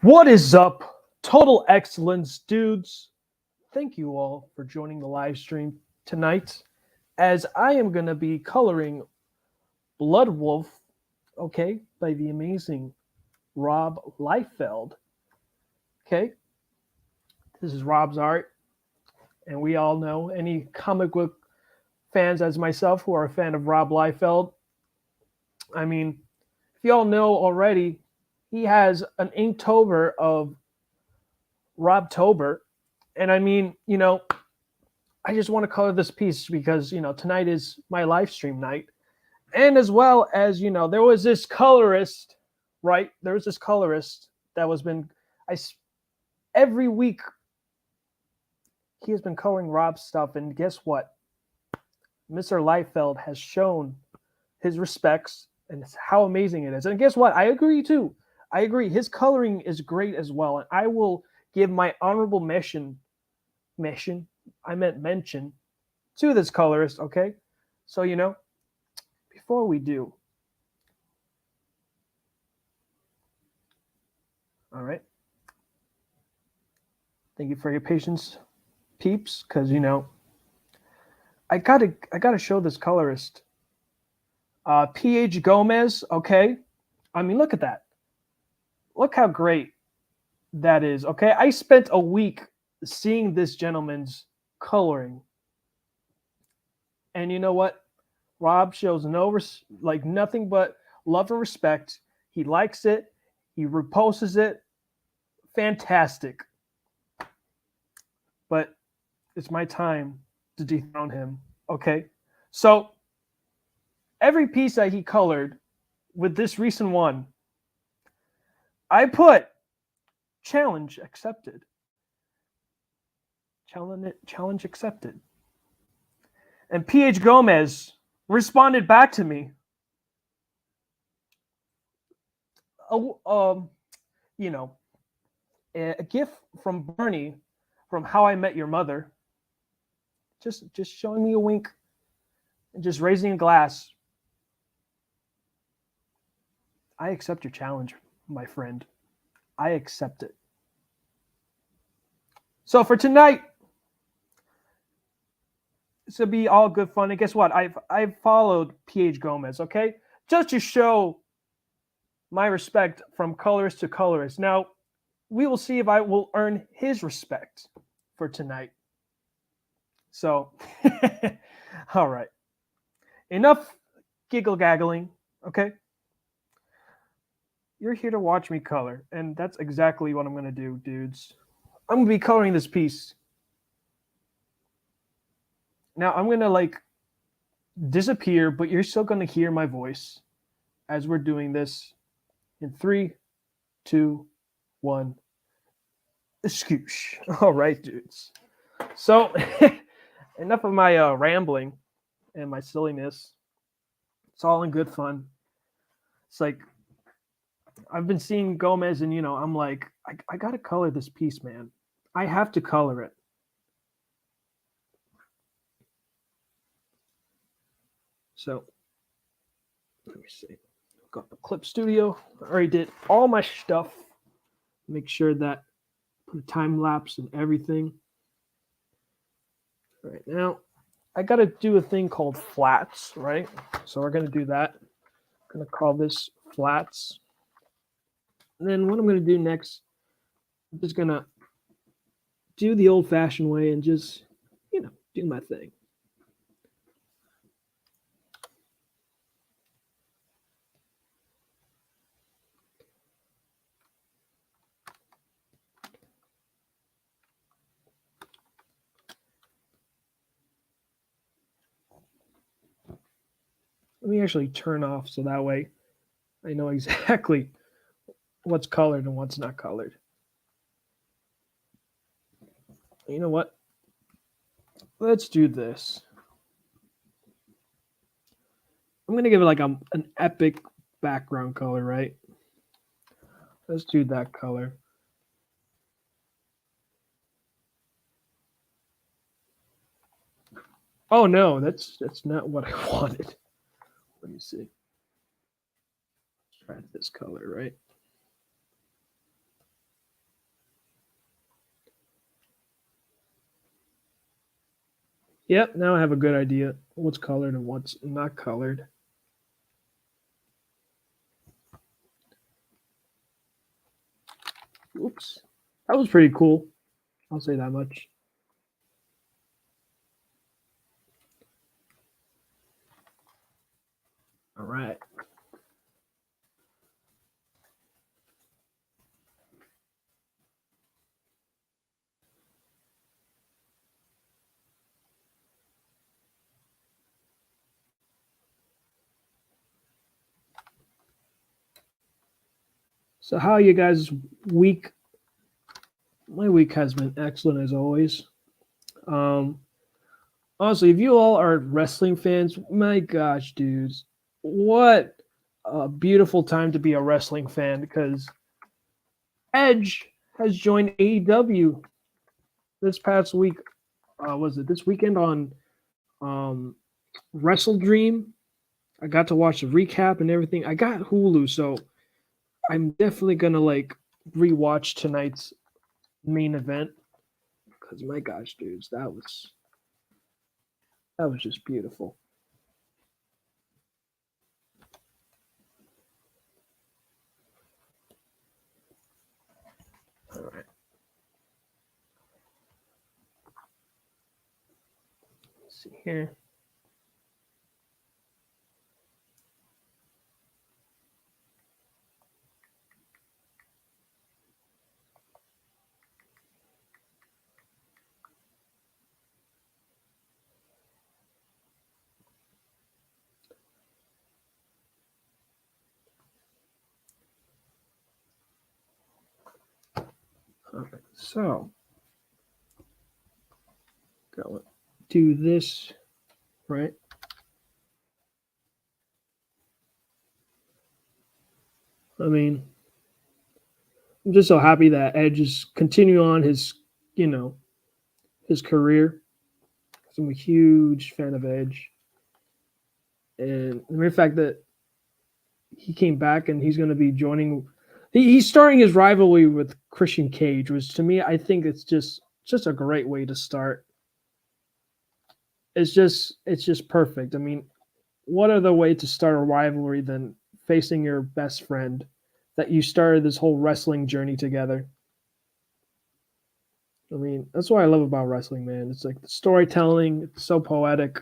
What is up, total excellence dudes? Thank you all for joining the live stream tonight as I am going to be coloring Bloodwulf, okay, by the amazing Rob Liefeld. Okay, this is Rob's art, and we all know any comic book fans as myself who are a fan of Rob Liefeld. I mean, if you all know already, he has an Inktober of Rob Tober. And I mean, I just want to color this piece because, tonight is my live stream night. And as well as, there was this colorist, right? There was this colorist that was been, I, every week he has been coloring Rob's stuff. And guess what? Mr. Liefeld has shown his respects and how amazing it is. And guess what? I agree too. I agree. His coloring is great as well. And I will give my honorable mention to this colorist, okay? So, before we do, all right. Thank you for your patience, peeps, because, I gotta show this colorist. P.H. Gomez, okay? I mean, look at that. Look how great that is, okay? I spent a week seeing this gentleman's coloring. And you know what? Rob shows nothing but love and respect. He likes it. He reposts it. Fantastic. But it's my time to dethrone him, okay? So every piece that he colored with this recent one, I put challenge accepted. Challenge accepted. And P.H. Gomez responded back to me. A gift from Bernie from How I Met Your Mother. Just showing me a wink and just raising a glass. I accept your challenge, my friend. I accept it. So for tonight, this will be all good fun. And guess what? I've followed P.H. Gomez, okay? Just to show my respect from colorist to colorist. Now, we will see if I will earn his respect for tonight. So, all right. Enough giggle-gaggling, okay? You're here to watch me color, and that's exactly what I'm going to do, dudes. I'm going to be coloring this piece. Now, I'm going to, disappear, but you're still going to hear my voice as we're doing this in 3, 2, 1. Scoosh. All right, dudes. So, enough of my rambling and my silliness. It's all in good fun. It's like, I've been seeing Gomez and, I'm like, I got to color this piece, man. I have to color it. So, let me see. Got the Clip Studio. I already did all my stuff. Make sure that put a time lapse and everything. All right, now I got to do a thing called flats, right? So we're going to do that. I'm going to call this flats. And then what I'm going to do next, I'm just going to do the old-fashioned way and just, do my thing. Let me actually turn off so that way I know exactly what's colored and what's not colored. You know what? Let's do this. I'm going to give it like an epic background color, right? Let's do that color. Oh no, that's not what I wanted. Let me see. Let's try this color, right? Yep, now I have a good idea what's colored and what's not colored. Oops. That was pretty cool. I'll say that much. All right. So how you guys' week? My week has been excellent as always. Um, Honestly, if you all are wrestling fans, my gosh, dudes, what a beautiful time to be a wrestling fan because Edge has joined AEW this past week. Was it this weekend on um, Wrestle Dream? I got to watch the recap and everything. I got Hulu, so I'm definitely gonna like rewatch tonight's main event because my gosh, dudes, that was just beautiful. All right, let's see here. All right, so go do this right. I mean, I'm just so happy that Edge is continuing on his, you know, his career. I'm a huge fan of Edge, and the mere fact that he came back and he's going to be joining, he's starting his rivalry with Christian Cage, which to me, I think it's just a great way to start. It's just perfect. I mean, what other way to start a rivalry than facing your best friend that you started this whole wrestling journey together? I mean, that's what I love about wrestling, man. It's like the storytelling, it's so poetic.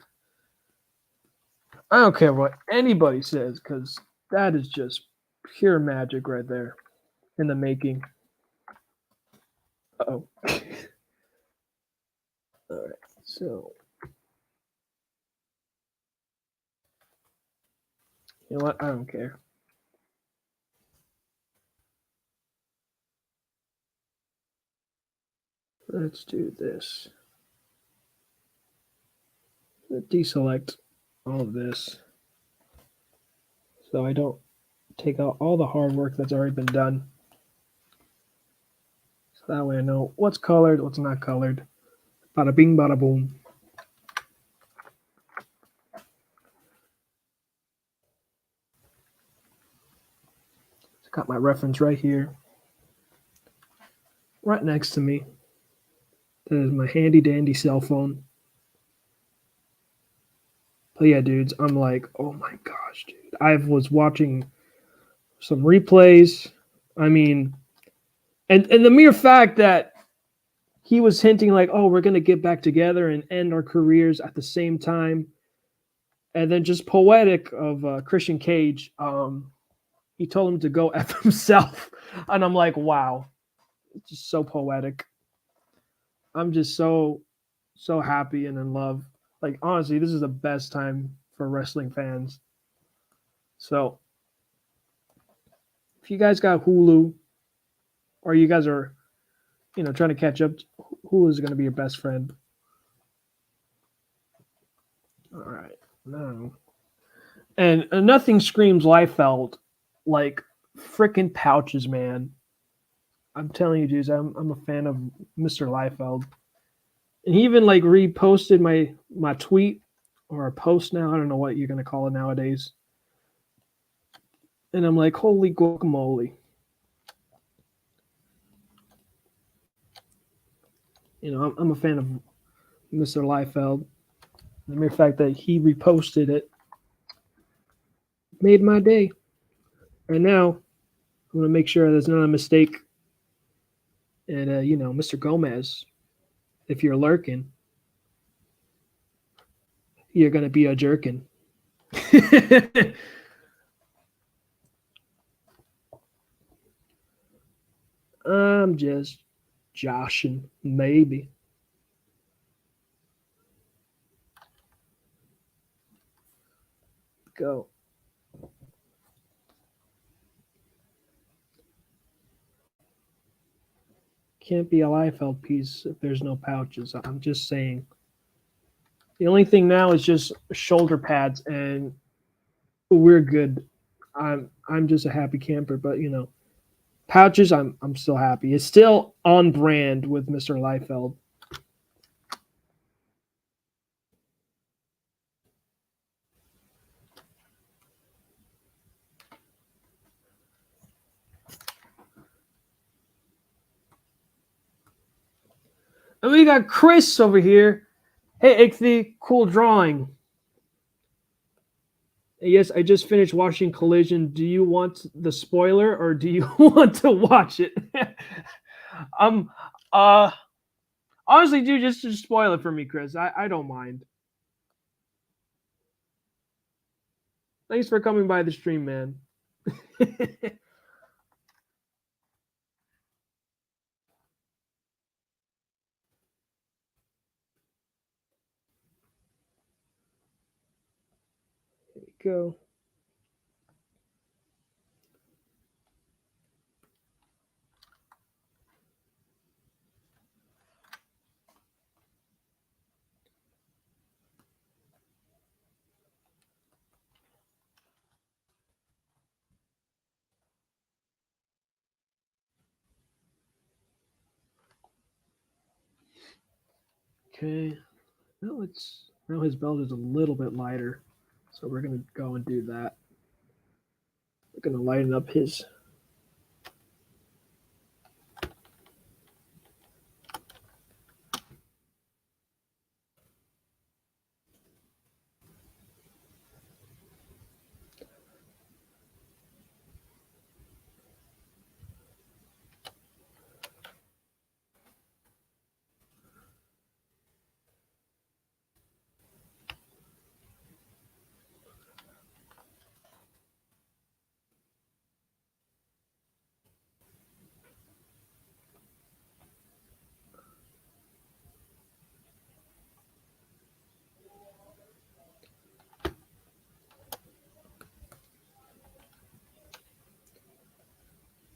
I don't care what anybody says because that is just pure magic right there in the making. Oh, all right. So, you know what? I don't care. Let's do this. Let's deselect all of this so I don't take out all the hard work that's already been done. So that way I know what's colored, what's not colored. Bada bing, bada boom. Got my reference right here, right next to me. That is my handy dandy cell phone. But yeah, dudes, I'm like, oh my gosh, dude. I was watching some replays. I mean, and the mere fact that he was hinting like, oh, we're gonna get back together and end our careers at the same time, and then just poetic of Christian Cage. He told him to go f himself, and I'm like, wow, it's just so poetic. I'm just so happy and in love. Like honestly, this is the best time for wrestling fans. So if you guys got Hulu or you guys are, trying to catch up, Hulu is going to be your best friend. All right, no, and nothing screams Liefeld like freaking pouches, man. I'm telling you, dudes, I'm a fan of Mr. Liefeld, and he even like reposted my tweet or a post now. I don't know what you're gonna call it nowadays. And I'm like, holy guacamole. I'm a fan of Mr. Liefeld. The mere fact that he reposted it made my day. And now I'm gonna make sure there's not a mistake. And Mr. Gomez, if you're lurking, you're gonna be a jerkin. I'm just joshing, maybe. Go. Can't be a Liefeld piece if there's no pouches. I'm just saying. The only thing now is just shoulder pads, and we're good. I'm just a happy camper, but pouches. I'm still happy. It's still on brand with Mr. Liefeld. And we got Chris over here. Hey, Ichthy, cool drawing. Yes, I just finished watching Collision. Do you want the spoiler or do you want to watch it? um, uh, honestly, dude, just spoil it for me, Chris. I don't mind. Thanks for coming by the stream, man. Here we go. Okay. Now his belt is a little bit lighter, so we're gonna go and do that. We're gonna lighten up his.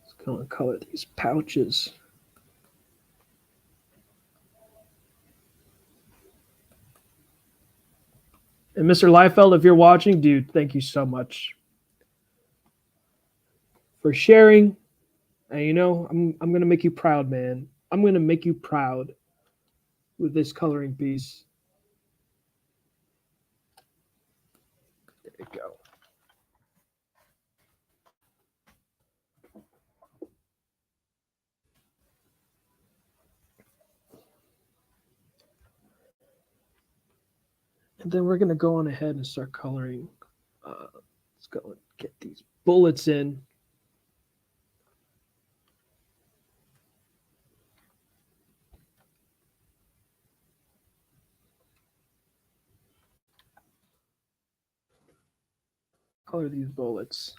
Let's go and color these pouches. And Mr. Liefeld, if you're watching, dude, thank you so much for sharing. And I'm gonna make you proud, man. I'm gonna make you proud with this coloring piece. There you go. And then we're gonna go on ahead and start coloring. Let's go and get these bullets in. Color these bullets.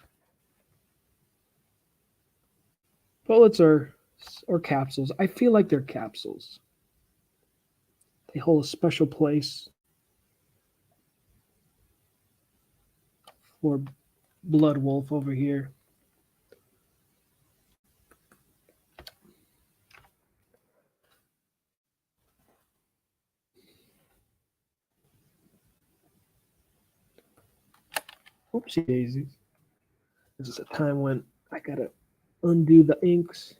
Bullets or capsules. I feel like they're capsules. They hold a special place for Bloodwulf over here. Oopsie daisies. This is a time when I gotta undo the inks.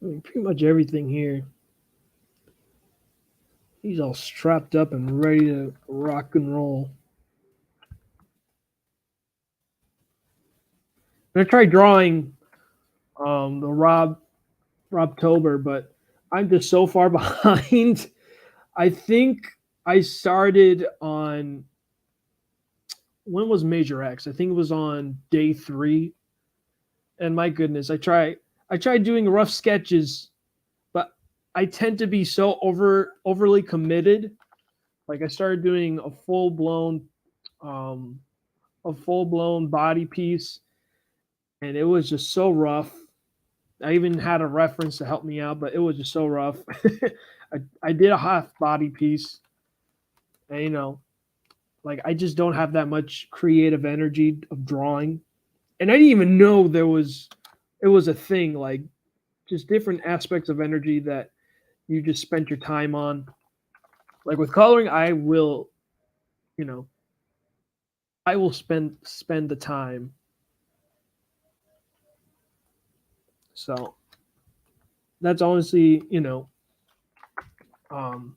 I mean, pretty much everything here. He's all strapped up and ready to rock and roll. I tried drawing the Rob Tober, but I'm just so far behind. I think I started on when was Major X? I think it was on day 3. And my goodness, I tried doing rough sketches, but I tend to be so overly committed. Like I started doing um a full blown body piece, and it was just so rough. I even had a reference to help me out, but it was just so rough. I did a half body piece, and like I just don't have that much creative energy of drawing, and I didn't even know it was a thing. Like just different aspects of energy that you just spent your time on. Like with coloring, you know, I will spend the time. So that's honestly, um,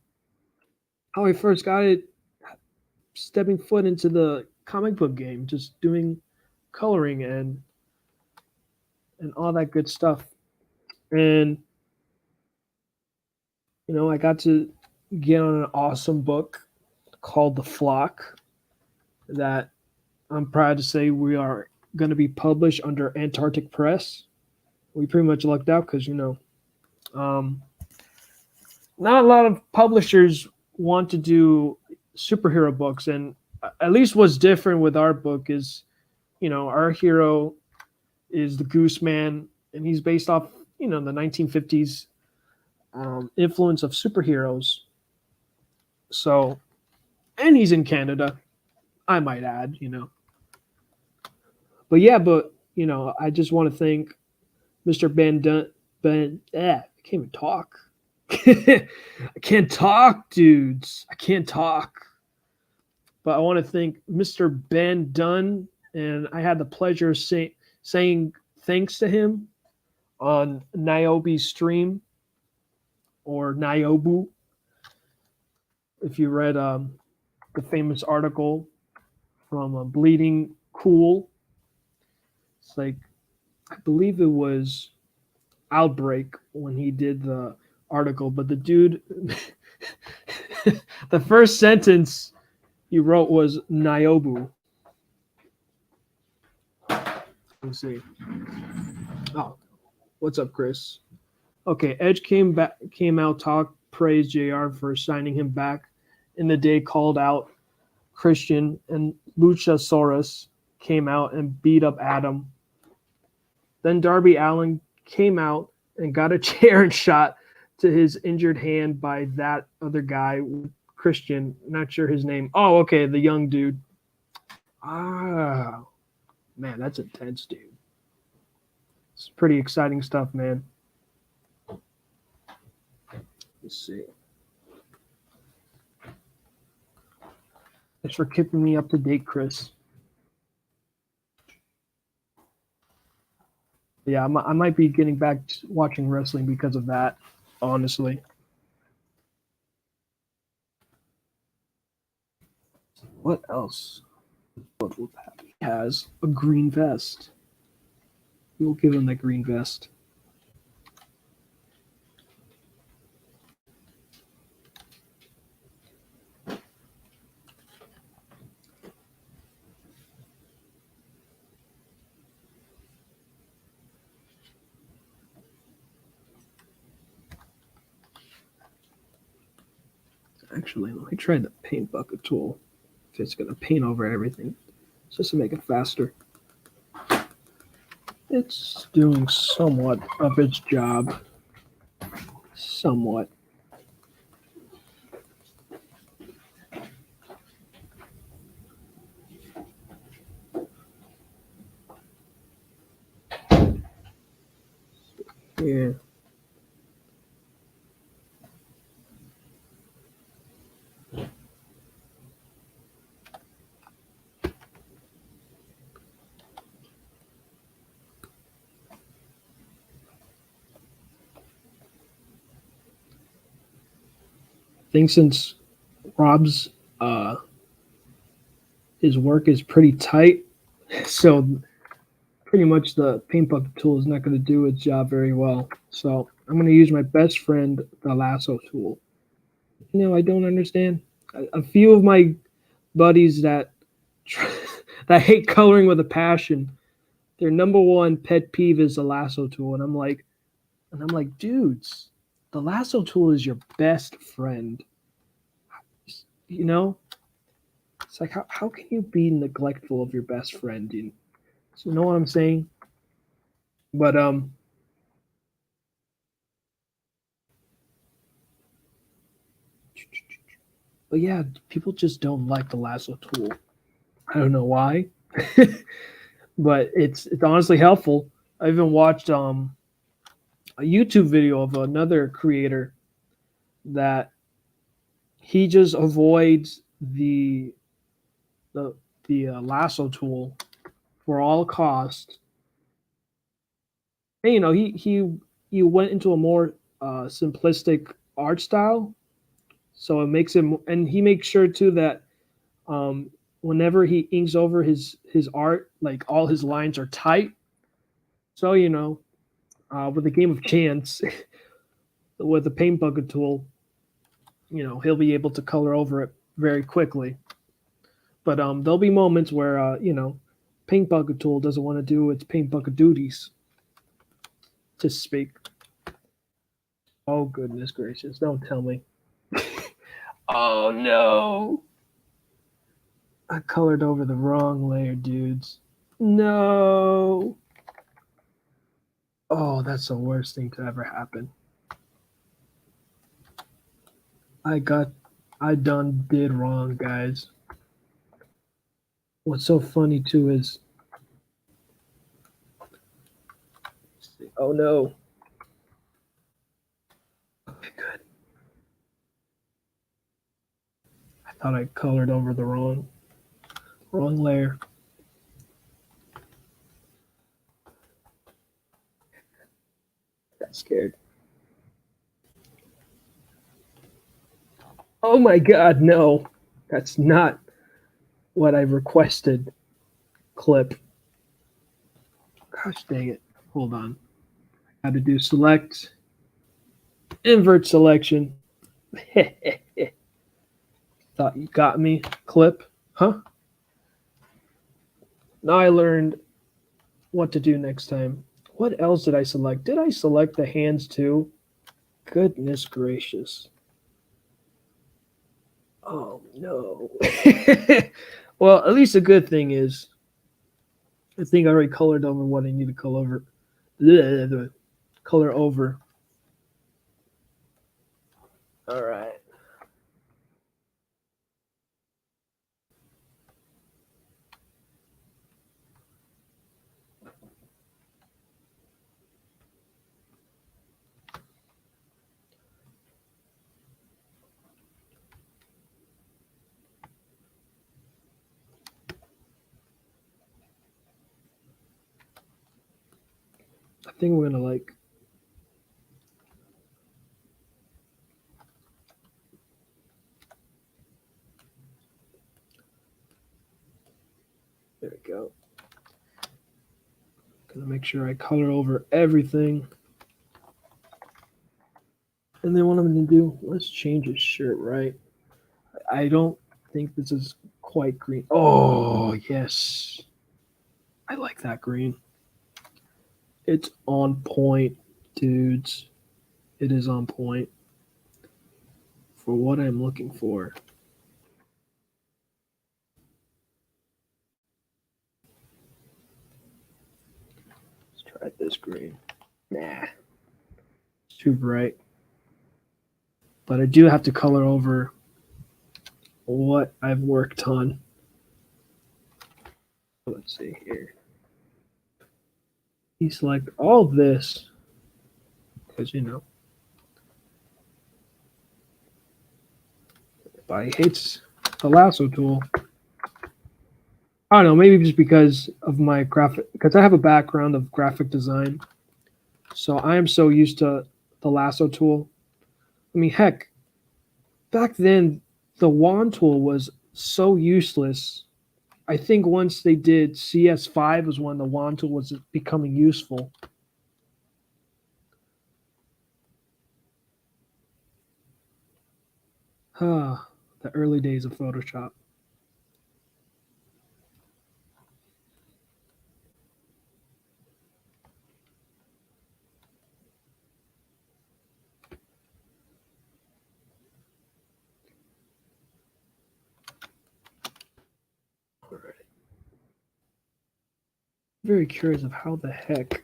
how I first got it. Stepping foot into the comic book game, just doing coloring and all that good stuff. And I got to get on an awesome book called The Flock that I'm proud to say we are going to be published under Antarctic Press. We pretty much lucked out because um, not a lot of publishers want to do superhero books, and at least what's different with our book is our hero is the Goose Man, and he's based off the 1950s influence of superheroes. So, and he's in Canada, I might add. But yeah, I just want to thank Mr. I can't even talk. I can't talk, dudes. I can't talk. But I want to thank Mr. Ben Dunn, and I had the pleasure of saying thanks to him on Niobe's stream, or Niobu. If you read the famous article from Bleeding Cool, it's like I believe it was Outbreak when he did the article, but the dude, the first sentence he wrote was Niobu. Let's see. Oh, what's up, Chris? Okay, Edge came out, talked, praised JR for signing him back in the day, called out Christian, and Luchasaurus came out and beat up Adam. Then Darby Allin came out and got a chair and shot to his injured hand by that other guy, Christian. Not sure his name. Oh, okay, the young dude. Ah, man, that's intense, dude. It's pretty exciting stuff, man. Let's see. Thanks for keeping me up to date, Chris. Yeah, I might be getting back to watching wrestling because of that, honestly. What else? Bloodwulf has a green vest. We will give him that green vest. Actually, let me try the paint bucket tool. If it's going to paint over everything, just to make it faster. It's doing somewhat of its job. Somewhat. Yeah. think since Rob's his work is pretty tight, so pretty much the paint bucket tool is not going to do its job very well. So I'm going to use my best friend, the lasso tool. I don't understand. A few of my buddies that that hate coloring with a passion, their number one pet peeve is the lasso tool, and I'm like, dudes, the lasso tool is your best friend. You know, it's like how can you be neglectful of your best friend? You know what I'm saying? But but yeah, people just don't like the lasso tool. I don't know why, but it's honestly helpful. I even watched a YouTube video of another creator that he just avoids the the lasso tool for all costs. And he went into a more simplistic art style, so it makes him, and he makes sure too that um, whenever he inks over his art, like all his lines are tight. So with a game of chance, with the paint bucket tool, he'll be able to color over it very quickly. But there'll be moments where paint bucket tool doesn't want to do its paint bucket duties, to speak. Oh goodness gracious! Don't tell me. Oh no! I colored over the wrong layer, dudes. No! Oh, that's the worst thing to ever happen. I done did wrong, guys. What's so funny too is, oh no. Okay, good. I thought I colored over the wrong layer. Got scared. Oh my god, no. That's not what I requested. Clip. Gosh dang it. Hold on. I had to do select. Invert selection. Thought you got me. Clip. Huh? Now I learned what to do next time. What else did I select? Did I select the hands too? Goodness gracious. Oh no. Well, at least the good thing is I think I already colored over what I need to color over. Color over. All right. I think we're gonna like. There we go. Gonna make sure I color over everything. And then what I'm gonna do, let's change his shirt, right? I don't think this is quite green. Oh, yes. I like that green. It's on point, dudes. It is on point for what I'm looking for. Let's try this green. Nah, it's too bright. But I do have to color over what I've worked on. Let's see here. Deselect all this because everybody hates the lasso tool. I don't know, maybe just because of my because I have a background of graphic design. So I am so used to the lasso tool. I mean, heck, back then the wand tool was so useless. I think once they did CS5 was when the wand tool was becoming useful. Ah, the early days of Photoshop. Alright. Very curious of how the heck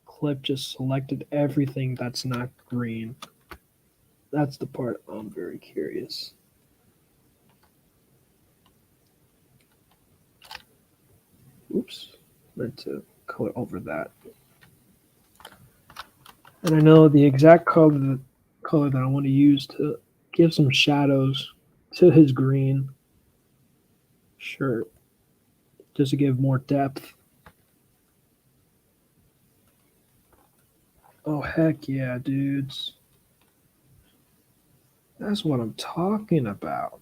Clip just selected everything that's not green. That's the part I'm very curious. Oops, meant to color over that. And I know the exact color that I want to use to give some shadows to his green shirt, just to give more depth. Oh heck yeah, dudes. That's what I'm talking about.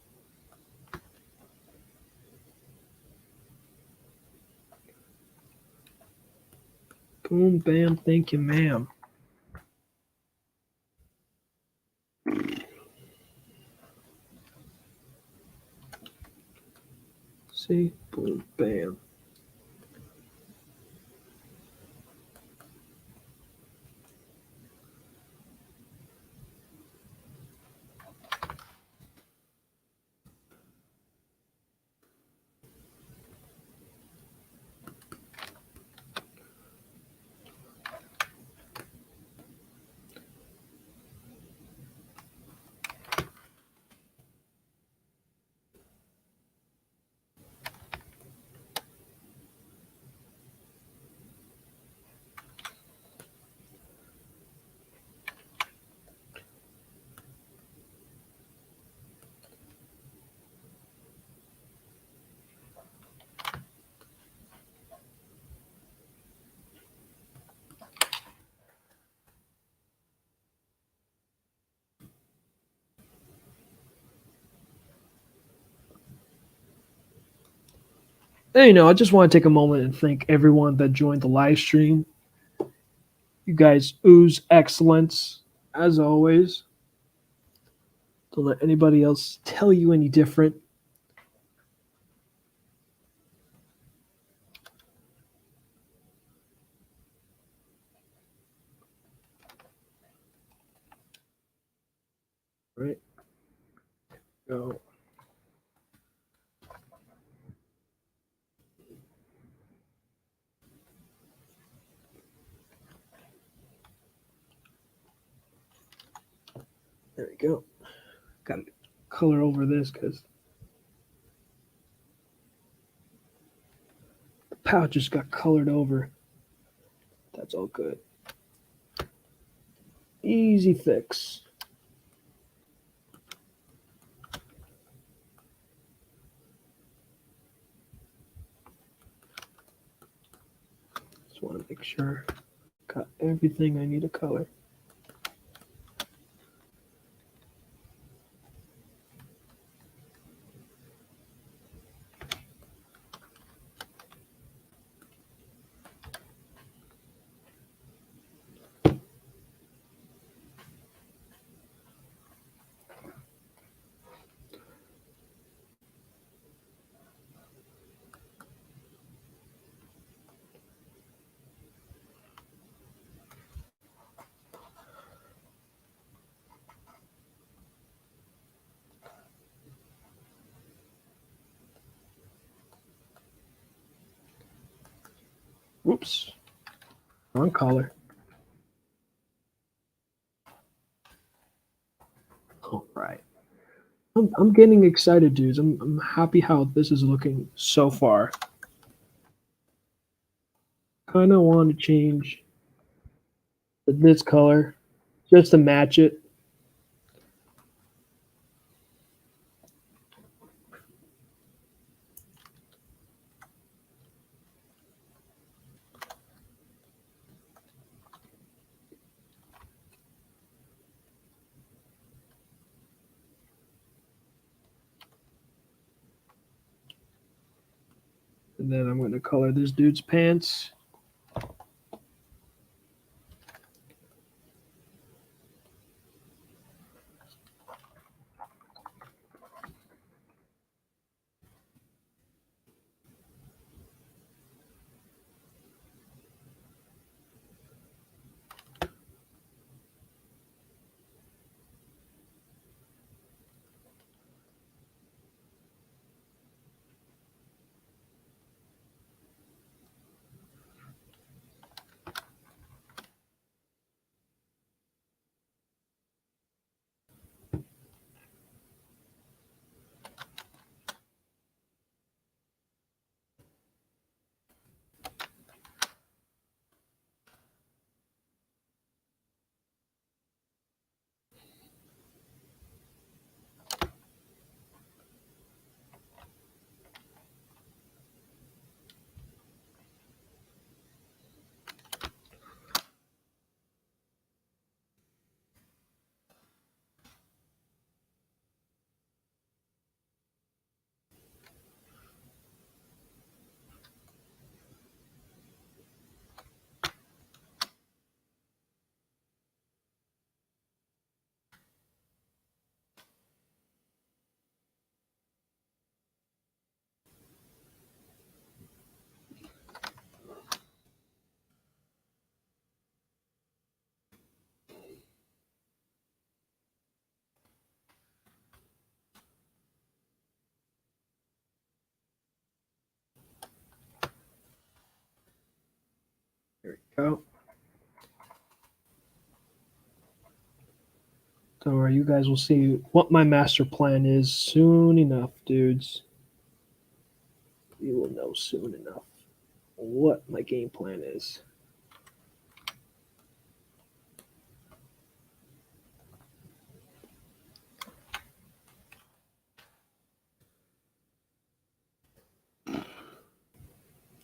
Boom, bam, thank you, ma'am. See? Boom, bam. And, I just want to take a moment and thank everyone that joined the live stream. You guys ooze excellence, as always. Don't let anybody else tell you any different. Right? Go. There we go. Got to color over this because the pouch just got colored over. That's all good. Easy fix. Just want to make sure got everything I need to color. Whoops. Wrong color. All right. I'm getting excited, dudes. I'm happy how this is looking so far. Kind of want to change this color just to match it. And then I'm going to color this dude's pants. There we go. Don't worry, you guys will see what my master plan is soon enough, dudes. You will know soon enough what my game plan is.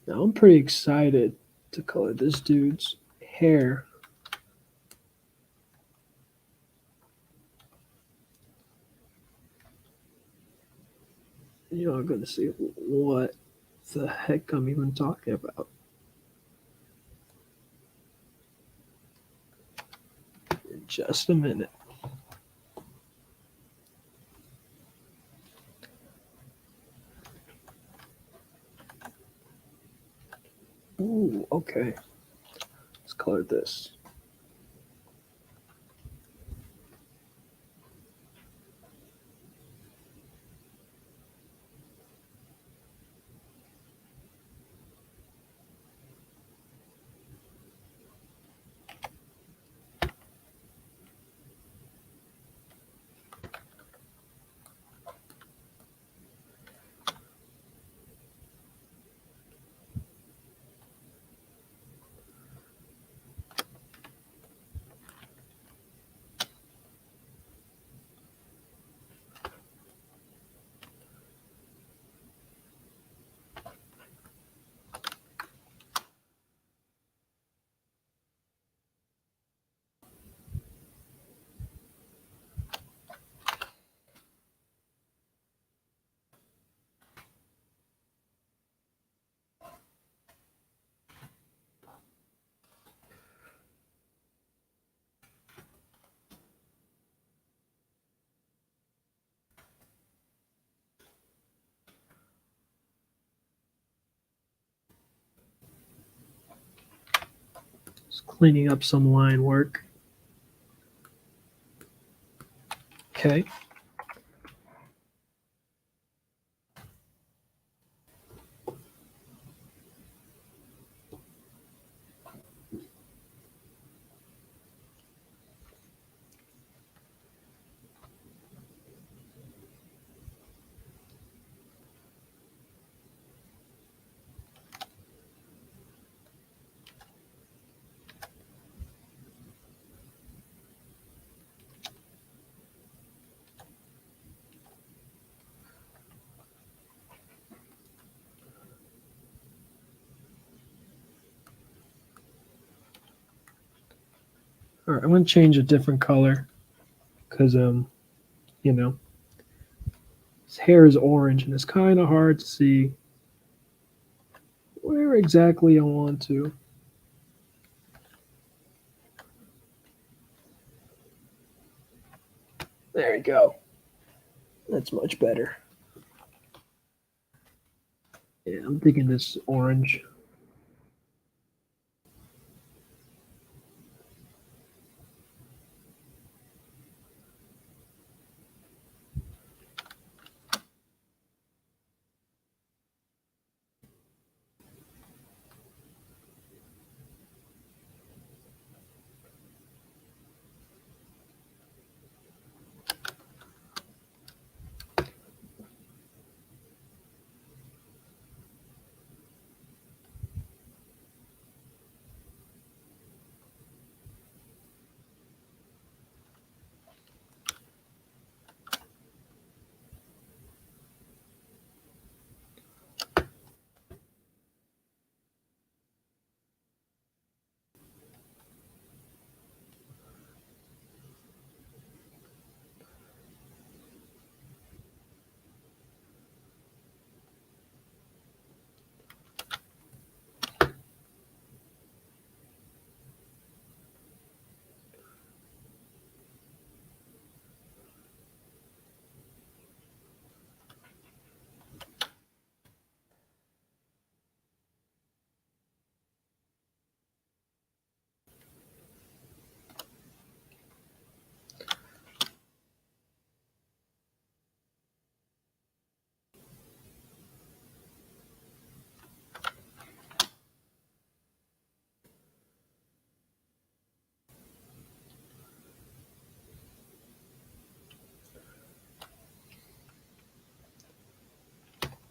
Now I'm pretty excited to color this dude's hair. You're going to see what the heck I'm even talking about. In just a minute. Ooh, okay. Let's color this. Just cleaning up some line work. Okay. All right, I'm going to change a different color because, you know, his hair is orange and it's kind of hard to see where exactly I want to. There we go. That's much better. Yeah, I'm thinking this orange.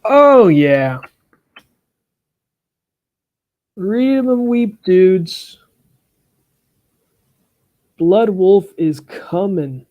Oh yeah. Read 'em and weep, dudes. Bloodwulf is coming.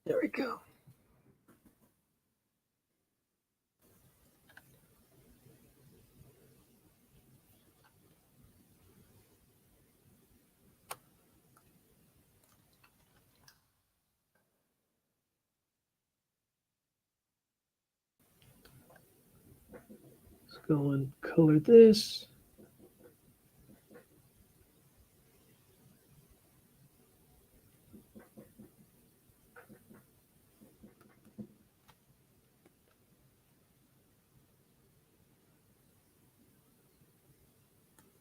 There we go. go and color this.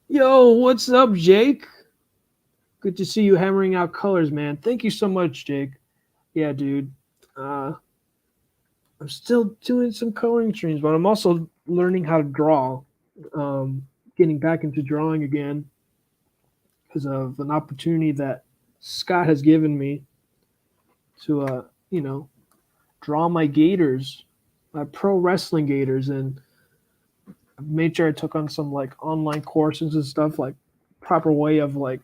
Yo, what's up, Jake? Good to see you hammering out colors, man. Thank you so much, Jake. Yeah, dude. I'm still doing some coloring streams, but I'm also learning how to draw. Getting back into drawing again because of an opportunity that Scott has given me to, draw my gators, my pro wrestling gators, and I made sure I took on some like online courses and stuff, like proper way of like,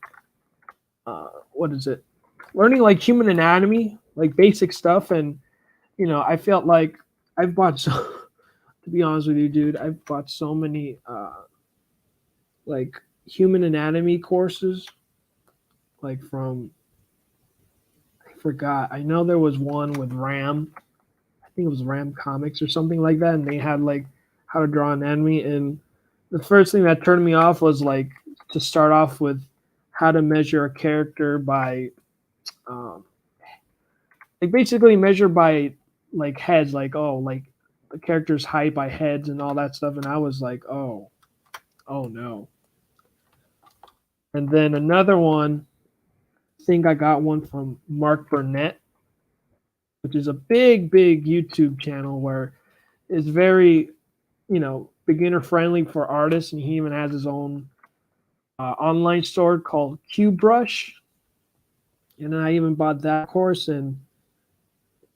what is it? Learning like human anatomy, like basic stuff, and I felt like I've bought so. To be honest with you, dude, I've bought so many like human anatomy courses, like from I forgot. I know there was one with Ram. I think it was Ram Comics or something like that, and they had like how to draw anatomy. And the first thing that turned me off was like to start off with how to measure a character by, um, like basically measure by like heads, like like the character's height by heads and all that stuff. And I was like, oh no. And then another one, I think I got one from Mark Burnett, which is a big YouTube channel where it's very, beginner friendly for artists. And he even has his own online store called QBrush. And I even bought that course. And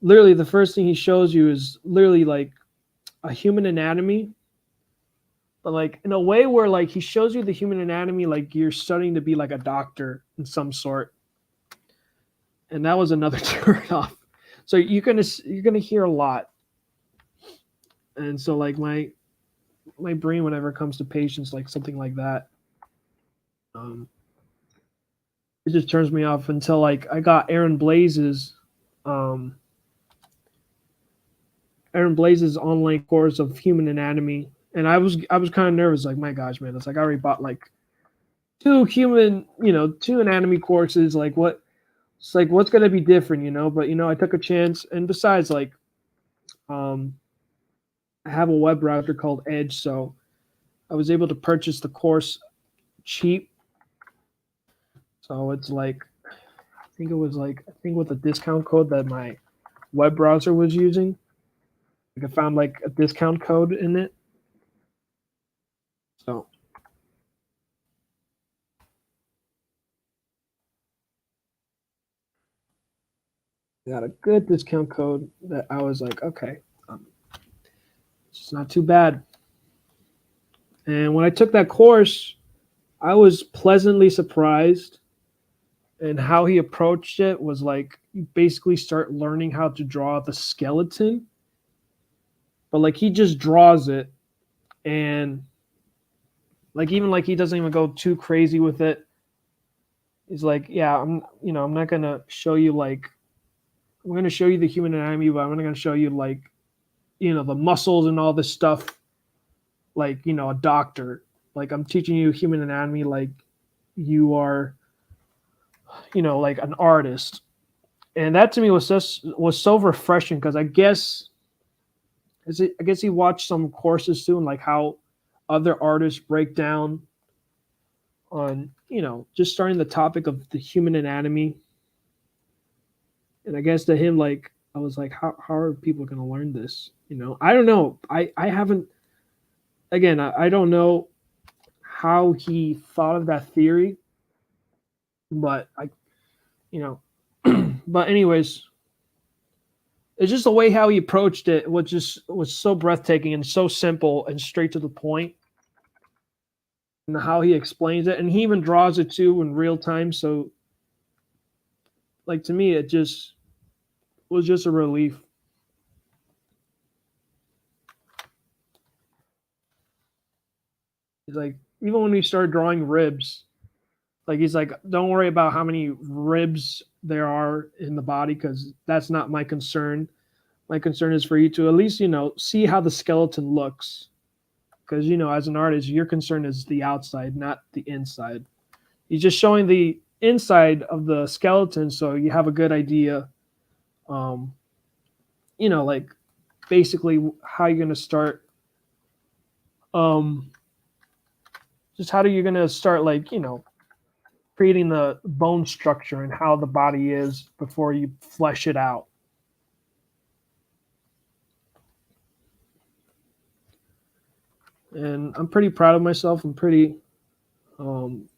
literally the first thing he shows you is literally like a human anatomy, but like in a way where like he shows you the human anatomy like you're studying to be like a doctor in some sort. And that was another turn off. So you're gonna hear a lot. And so like my brain, whenever it comes to patients, like something like that, it just turns me off until like I got Aaron Blaze's online course of human anatomy. And I was kind of nervous, like, my gosh, man, it's like I already bought like two anatomy courses. Like what's gonna be different, But I took a chance, and besides, like, I have a web browser called Edge, so I was able to purchase the course cheap. So it's like I think with the discount code that my web browser was using, like I found like a discount code in it. So I got a good discount code that I was like, okay, it's not too bad. And when I took that course, I was pleasantly surprised. And how he approached it was like you basically start learning how to draw the skeleton, but like he just draws it, and like even like he doesn't even go too crazy with it. He's like, yeah, I'm not gonna show you like I'm gonna show you the human anatomy, but I'm not gonna show you like the muscles and all this stuff like a doctor. Like I'm teaching you human anatomy like you are like an artist. And that to me was so refreshing, because I guess he watched some courses too, and like how other artists break down on just starting the topic of the human anatomy. And I guess to him, like, I was like, how are people going to learn this? I don't know. I haven't, again, I don't know how he thought of that theory, but but anyways, it's just the way how he approached it was so breathtaking and so simple and straight to the point, and how he explains it, and he even draws it too in real time. So like to me, it just was just a relief. He's like, even when we started drawing ribs, like he's like, don't worry about how many ribs there are in the body, because that's not my concern. My concern is for you to at least see how the skeleton looks. because as an artist, your concern is the outside, not the inside. He's just showing the inside of the skeleton, so you have a good idea. Um, like basically how you're gonna start. Um, just how are you gonna start, like creating the bone structure and how the body is before you flesh it out. And I'm pretty proud of myself. Um,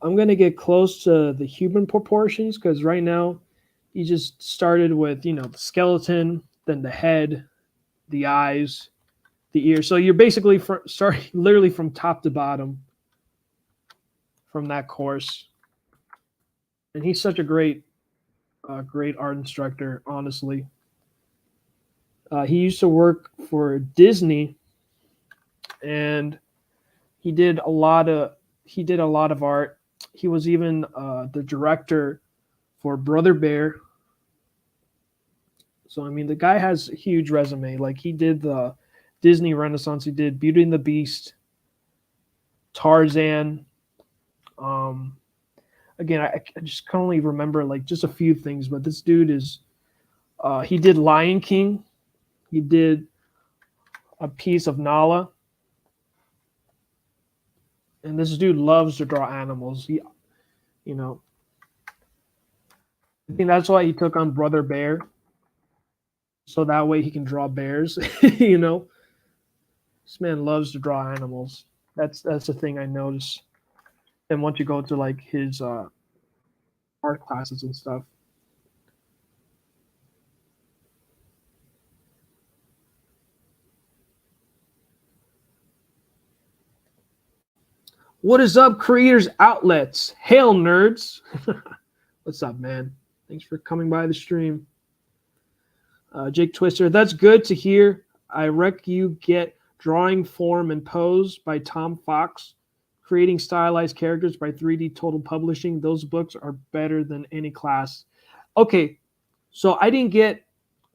I'm gonna get close to the human proportions because right now you just started with the skeleton, then the head, the eyes, the ears. So you're basically starting literally from top to bottom from that course. And he's such a great art instructor. Honestly, he used to work for Disney, and he did a lot of art. He was even the director for Brother Bear. So I mean, the guy has a huge resume. Like he did the Disney Renaissance. He did Beauty and the Beast, Tarzan. Um, Again, I just can only remember like just a few things, but this dude is. He did Lion King. He did a piece of Nala, and this dude loves to draw animals. You know, I think that's why he took on Brother Bear, so that way he can draw bears. This man loves to draw animals. That's the thing I notice. And once you go to like his art classes and stuff. What is up, creators outlets? Hail, nerds! What's up, man? Thanks for coming by the stream. Jake Twister, that's good to hear. I rec you get Drawing Form and Pose by Tom Fox, Creating Stylized Characters by 3D Total Publishing. Those books are better than any class. Okay, so I didn't get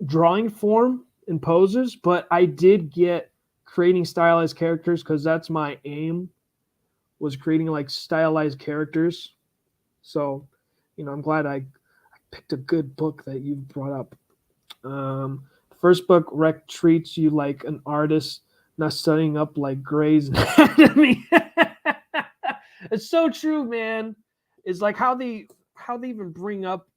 Drawing Form and Poses, but I did get Creating Stylized Characters because that's my aim, was creating like stylized characters. So, I'm glad I picked a good book that you brought up. The first book, Rec treats you like an artist, not studying up like Grey's Anatomy. It's so true, man. It's like how they even bring up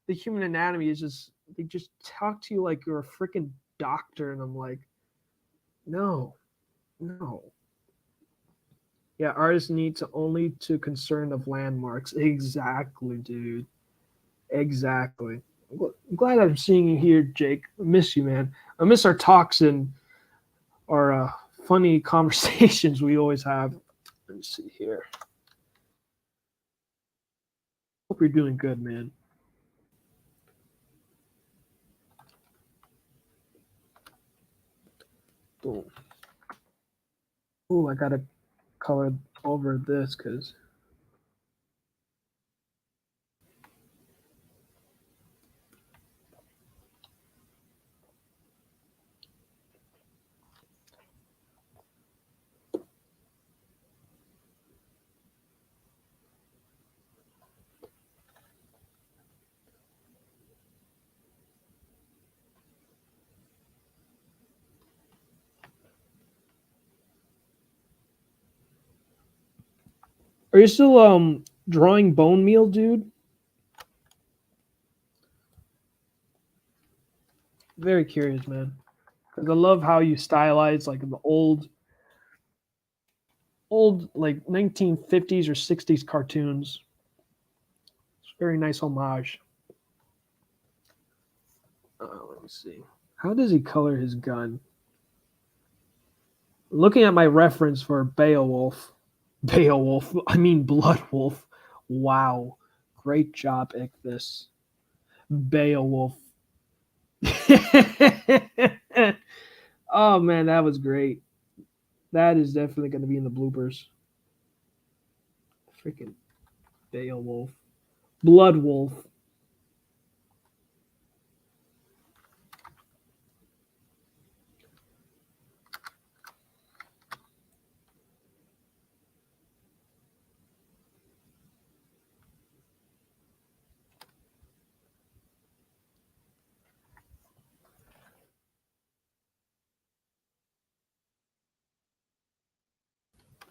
the human anatomy is just they just talk to you like you're a freaking doctor, and I'm like, no. Yeah, artists need to only to concern of landmarks. Exactly, dude. Exactly. I'm glad I'm seeing you here, Jake. I miss you, man. I miss our talks and our funny conversations we always have. Let me see here. Hope you're doing good, man. Boom. Ooh, I gotta color over this because. Are you still drawing bone meal, dude? Very curious, man. Because I love how you stylize like the old like 1950s or 60s cartoons. It's a very nice homage. Let me see. How does he color his gun? Looking at my reference for I mean Bloodwulf. Wow. Great job, Ichthus. Beowulf. Oh man, that was great. That is definitely going to be in the bloopers. Freaking Beowulf. Bloodwulf.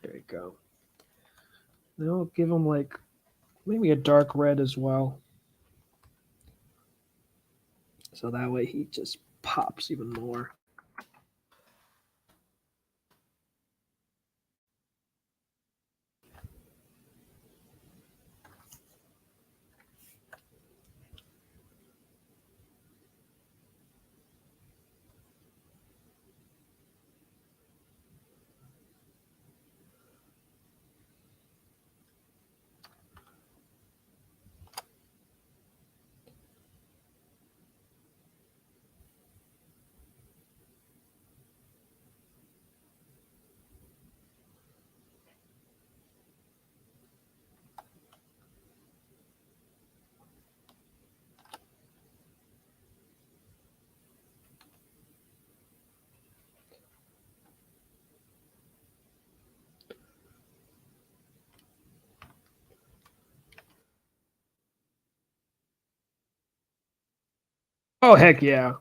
There you go. Now I'll give him like maybe a dark red as well. So that way he just pops even more. Oh heck yeah.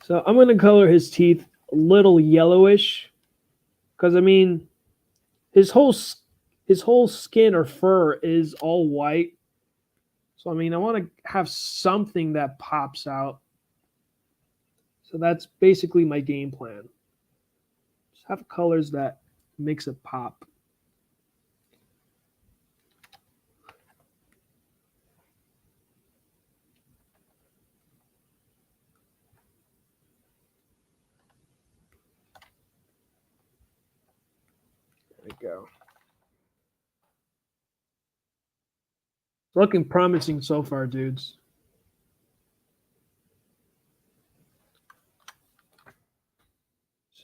So I'm gonna color his teeth a little yellowish, because I mean his whole skin or fur is all white. So I mean I want to have something that pops out. So that's basically my game plan. Just have colors that makes it pop. There we go. Looking promising so far, dudes.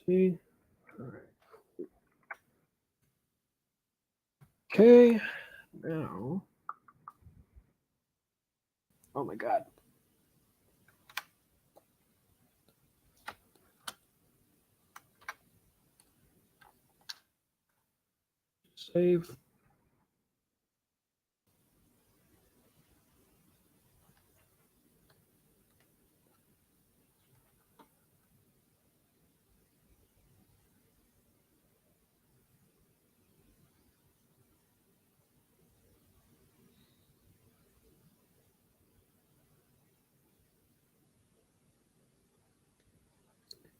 See? All right. Okay. Now. Oh my god. Save.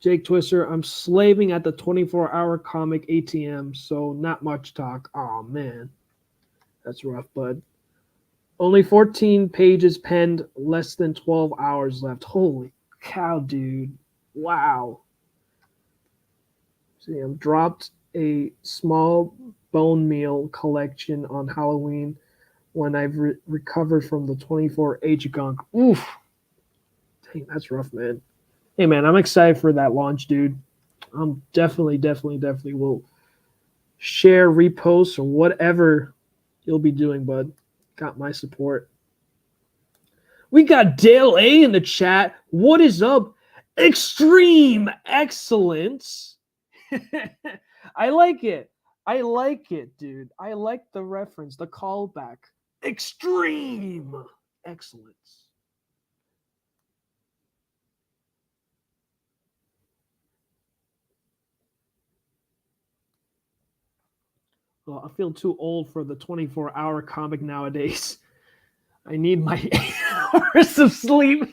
Jake Twister, I'm slaving at the 24-hour comic ATM, so not much talk. Oh man. That's rough, bud. Only 14 pages penned, less than 12 hours left. Holy cow, dude. Wow. See, I've dropped a small bone meal collection on Halloween when I've recovered from the 24 age gunk. Oof. Dang, that's rough, man. Hey, man, I'm excited for that launch, dude. I'm definitely will share, repost, or whatever you'll be doing, bud. Got my support. We got Dale A in the chat. What is up? Extreme excellence. I like it. I like it, dude. I like the reference, the callback. Extreme excellence. Well, I feel too old for the 24-hour comic nowadays. I need my 8 hours of sleep.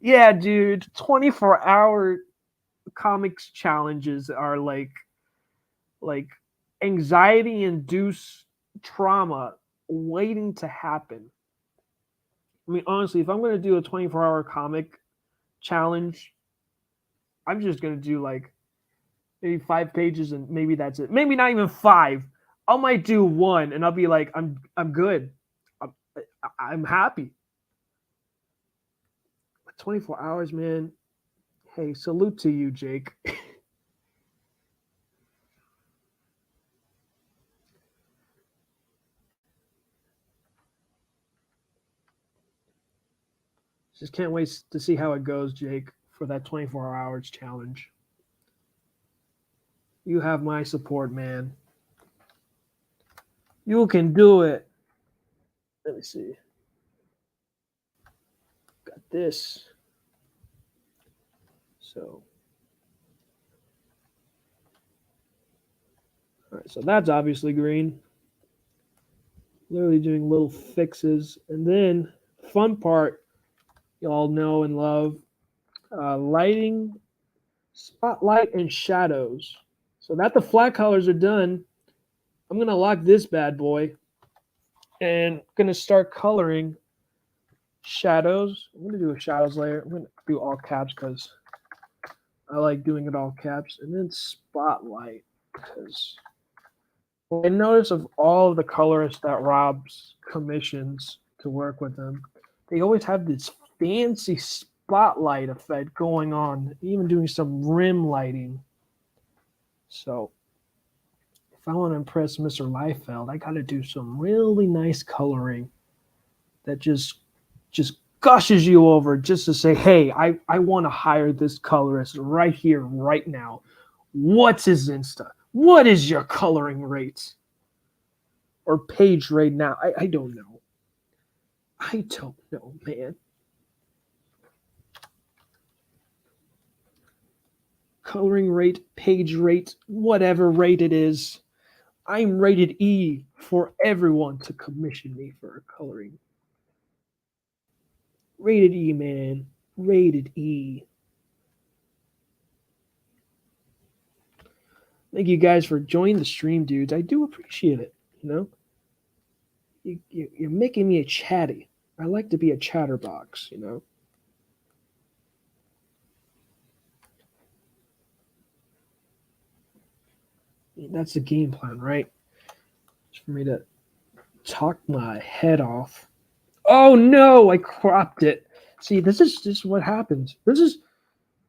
Yeah, dude. 24-hour comics challenges are like anxiety induced trauma waiting to happen. I mean, honestly, if I'm going to do a 24-hour comic challenge, I'm just going to do like maybe 5 pages and maybe that's it. Maybe not even 5. I might do 1 and I'll be like, I'm good. I'm, I'm happy. But 24 hours, man. Hey, salute to you, Jake. Just can't wait to see how it goes, Jake. for that 24 hours challenge. You have my support, man. You can do it. Let me see. Got this. So, all right. So that's obviously green. Literally doing little fixes, and then fun part, y'all know and love, lighting, spotlight, and shadows. So that the flat colors are done, I'm gonna lock this bad boy and gonna start coloring shadows. I'm gonna do a shadows layer. I'm gonna do all caps because I like doing it all caps, and then spotlight because I notice of all of the colorists that Rob's commissions to work with them, they always have this fancy spotlight effect going on, even doing some rim lighting. So if I want to impress Mr. Liefeld, I got to do some really nice coloring that just gushes you over just to say, hey, I want to hire this colorist right here, right now. What's his Insta? What is your coloring rate? Or page rate now? I don't know. I don't know, man. Coloring rate, page rate, whatever rate it is. I'm rated E for everyone to commission me for a coloring. Rated E, man. Rated E. Thank you guys for joining the stream, dudes. I do appreciate it. You know, you're making me a chatty. I like to be a chatterbox. You know. That's the game plan, right? It's for me to talk my head off. Oh no, I cropped it. See, this is just what happens. This is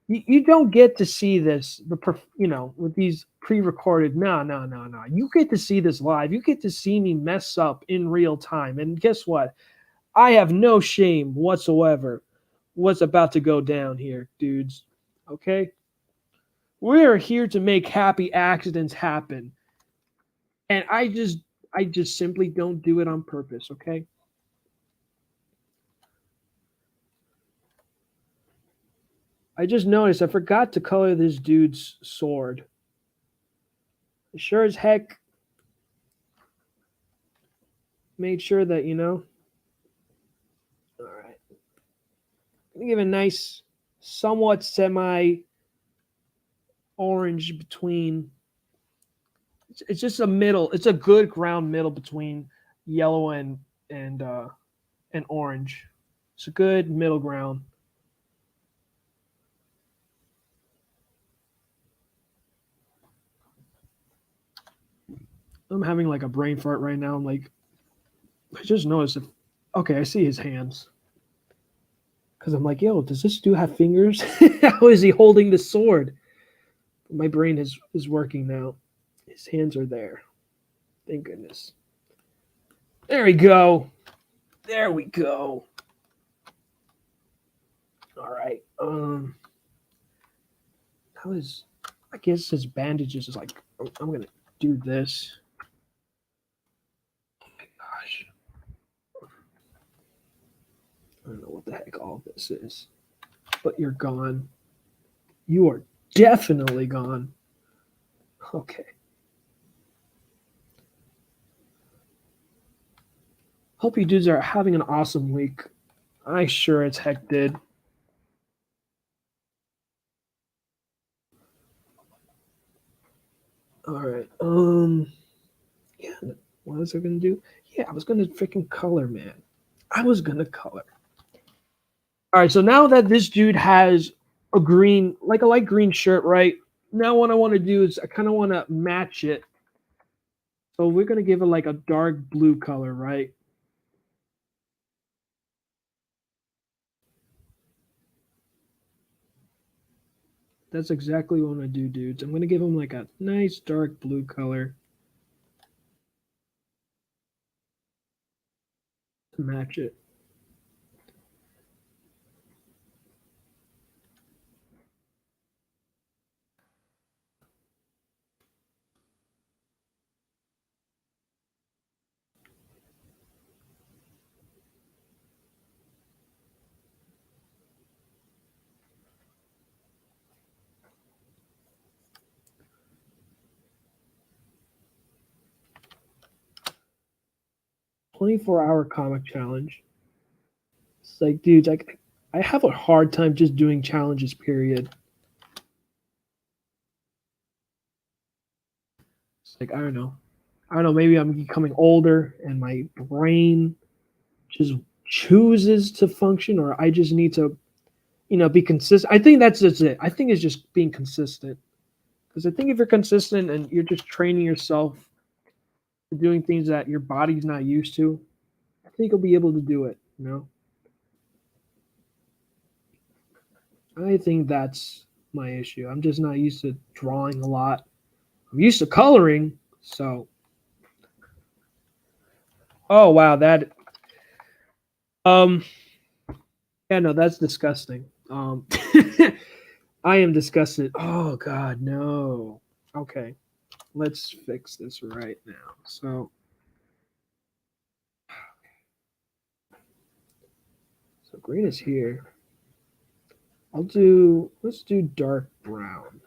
you don't get to see this with these pre-recorded. No. You get to see this live. You get to see me mess up in real time. And guess what? I have no shame whatsoever what's about to go down here, dudes. Okay? We are here to make happy accidents happen. And I just simply don't do it on purpose, okay? I just noticed I forgot to color this dude's sword. Sure as heck made sure that, all right. I'm gonna give a nice, somewhat semi orange between. It's just a middle. It's a good ground middle between yellow and orange. It's a good middle ground. I'm having like a brain fart right now. I'm like, I just noticed if okay, I see his hands. Because I'm like, yo, does this dude have fingers? How is he holding the sword? My brain is working now. His hands are there. Thank goodness. There we go. There we go. All right. How is? I guess his bandages is like. I'm gonna do this. Oh my gosh. I don't know what the heck all this is, but you're gone. You are definitely gone. Okay. Hope you dudes are having an awesome week. I sure as heck did. All right. Yeah. What was I gonna do? Yeah, I was gonna freaking color, man. I was gonna color. All right. So now that this dude has a green, like a light green shirt, right? Now what I want to do is I kind of want to match it. So we're gonna give it like a dark blue color, right? That's exactly what I'm gonna do, dudes. I'm gonna give him like a nice dark blue color to match it. 24-hour comic challenge. It's like, dudes, I have a hard time just doing challenges, period. It's like, I don't know. I don't know, maybe I'm becoming older and my brain just chooses to function, or I just need to, be consistent. I think that's just it. I think it's just being consistent. Because I think if you're consistent and you're just training yourself to doing things that your body's not used to, I think you'll be able to do it. I think that's my issue. I'm just not used to drawing a lot. I'm used to coloring, so oh wow, that um yeah, no, that's disgusting. I am disgusted. Oh god, no. Okay. Let's fix this right now. So green is here. Let's do dark brown.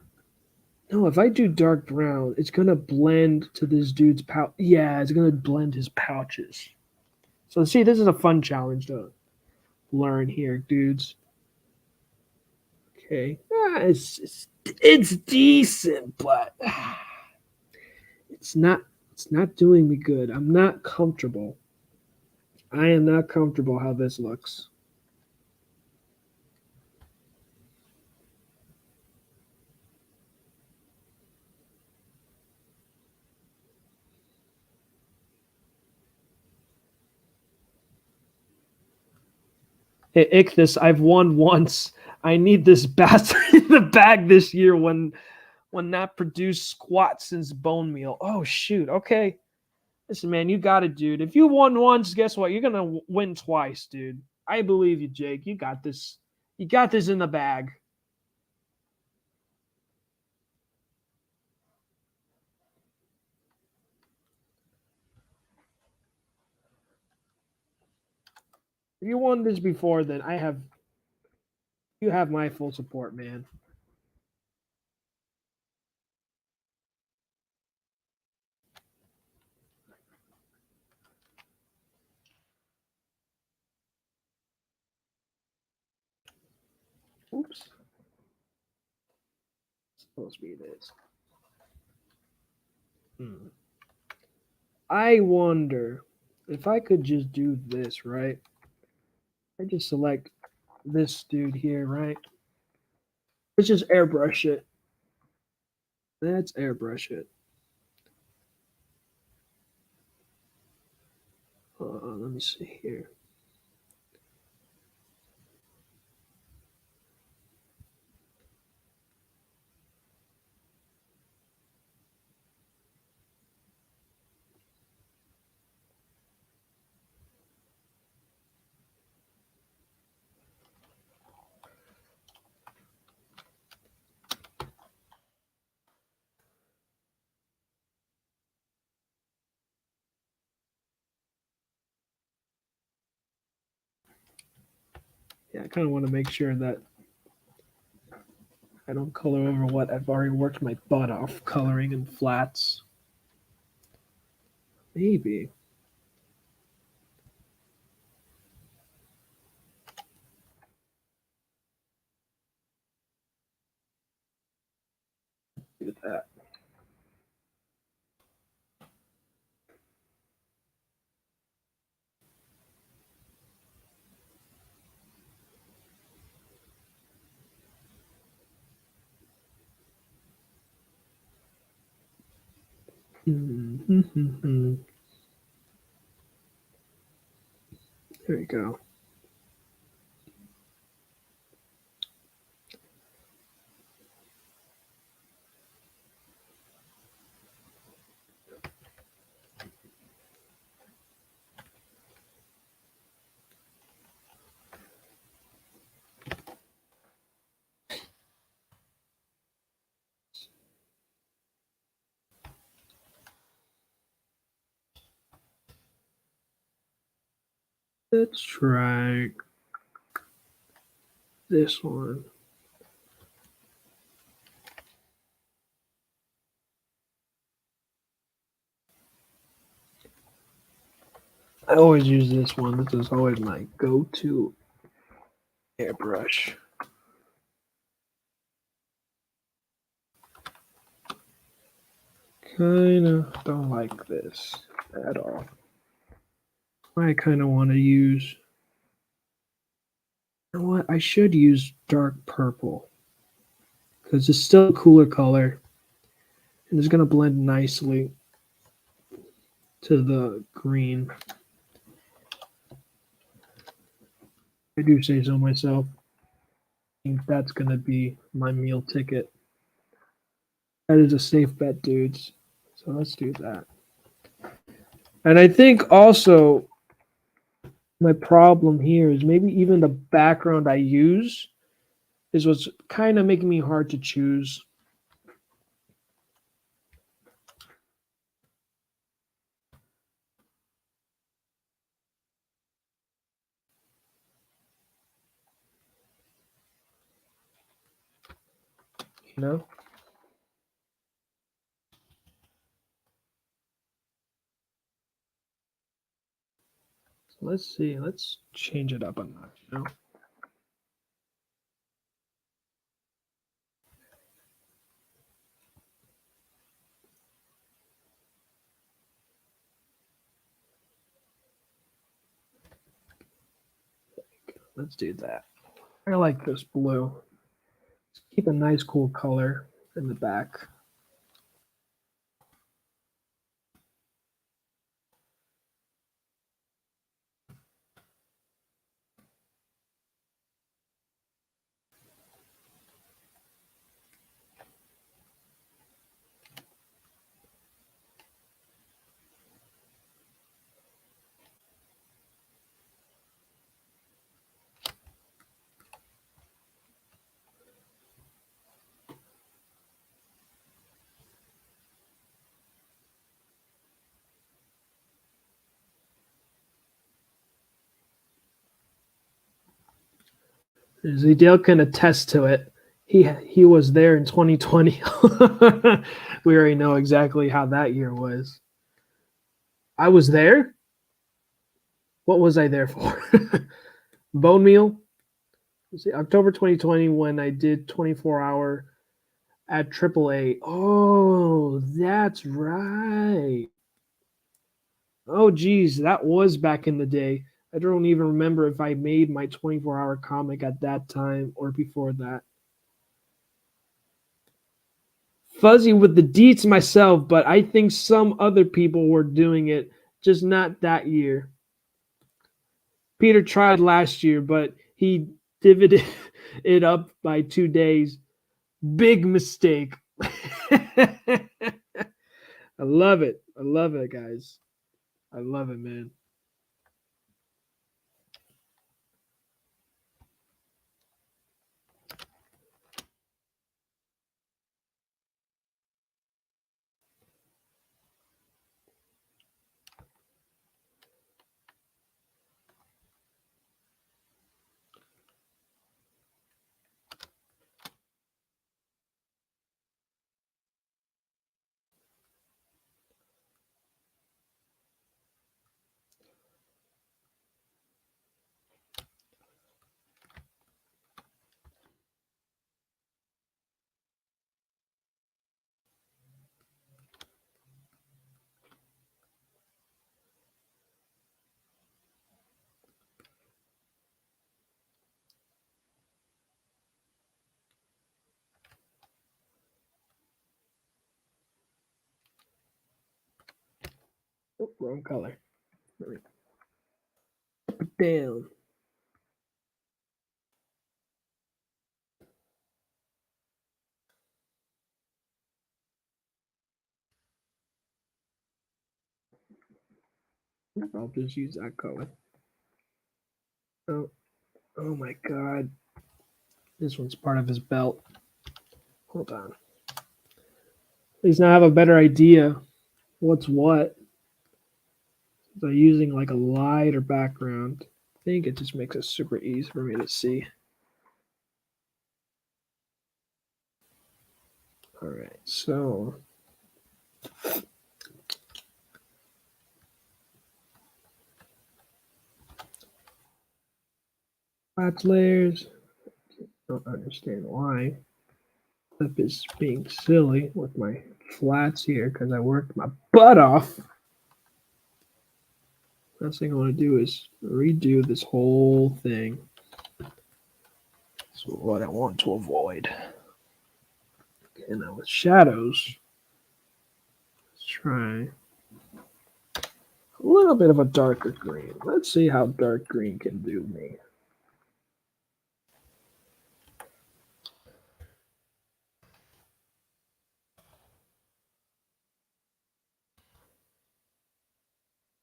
No, if I do dark brown, it's gonna blend to this dude's pouch. Yeah, it's gonna blend his pouches. So see, this is a fun challenge to learn here, dudes. Okay, it's decent, but it's not it's not doing me good. I'm not comfortable. I am not comfortable how this looks. Hey, Ichthus, I've won once. I need this bastard in the bag this year when not produced squat since bone meal. Oh shoot. Okay. Listen, man, you got it, dude. If you won once, guess what? You're gonna win twice, dude. I believe you, Jake. You got this. You got this in the bag. If you won this before, then you have my full support, man. Oops. It's supposed to be this. I wonder if I could just do this, right? I just select this dude here, right? Let's just airbrush it. Let's airbrush it. Let me see here. Yeah, I kind of want to make sure that I don't color over what I've already worked my butt off coloring in flats. Maybe. Do that. There you go. Let's try this one. I always use this one. This is always my go-to airbrush. Kinda don't like this at all. I kind of want to use, you know what? I should use dark purple because it's still a cooler color and it's going to blend nicely to the green. I do say so myself. I think that's going to be my meal ticket. That is a safe bet, dudes. So let's do that. And I think also my problem here is maybe even the background I use is what's kind of making me hard to choose. You know? So let's see. Let's change it up a notch, you know? Let's do that. I like this blue. Let's keep a nice cool color in the back. Zadale can attest to it. He was there in 2020. We already know exactly how that year was. I was there. What was I there for? Bone meal. See, October 2020 when I did 24-hour at AAA. Oh, that's right. Oh, geez, that was back in the day. I don't even remember if I made my 24-hour comic at that time or before that. Fuzzy with the deets myself, but I think some other people were doing it, just not that year. Peter tried last year, but he divided it up by 2 days. Big mistake. I love it. I love it, guys. I love it, man. Oh, wrong color. Down. I'll just use that color. Oh, oh my god. This one's part of his belt. Hold on. At least now I have a better idea what's what. So using like a lighter background, I think it just makes it super easy for me to see. All right, so flats layers. Don't understand why. Flip is being silly with my flats here because I worked my butt off. Last thing I want to do is redo this whole thing. That's what I want to avoid. Okay, now with shadows, let's try a little bit of a darker green. Let's see how dark green can do me.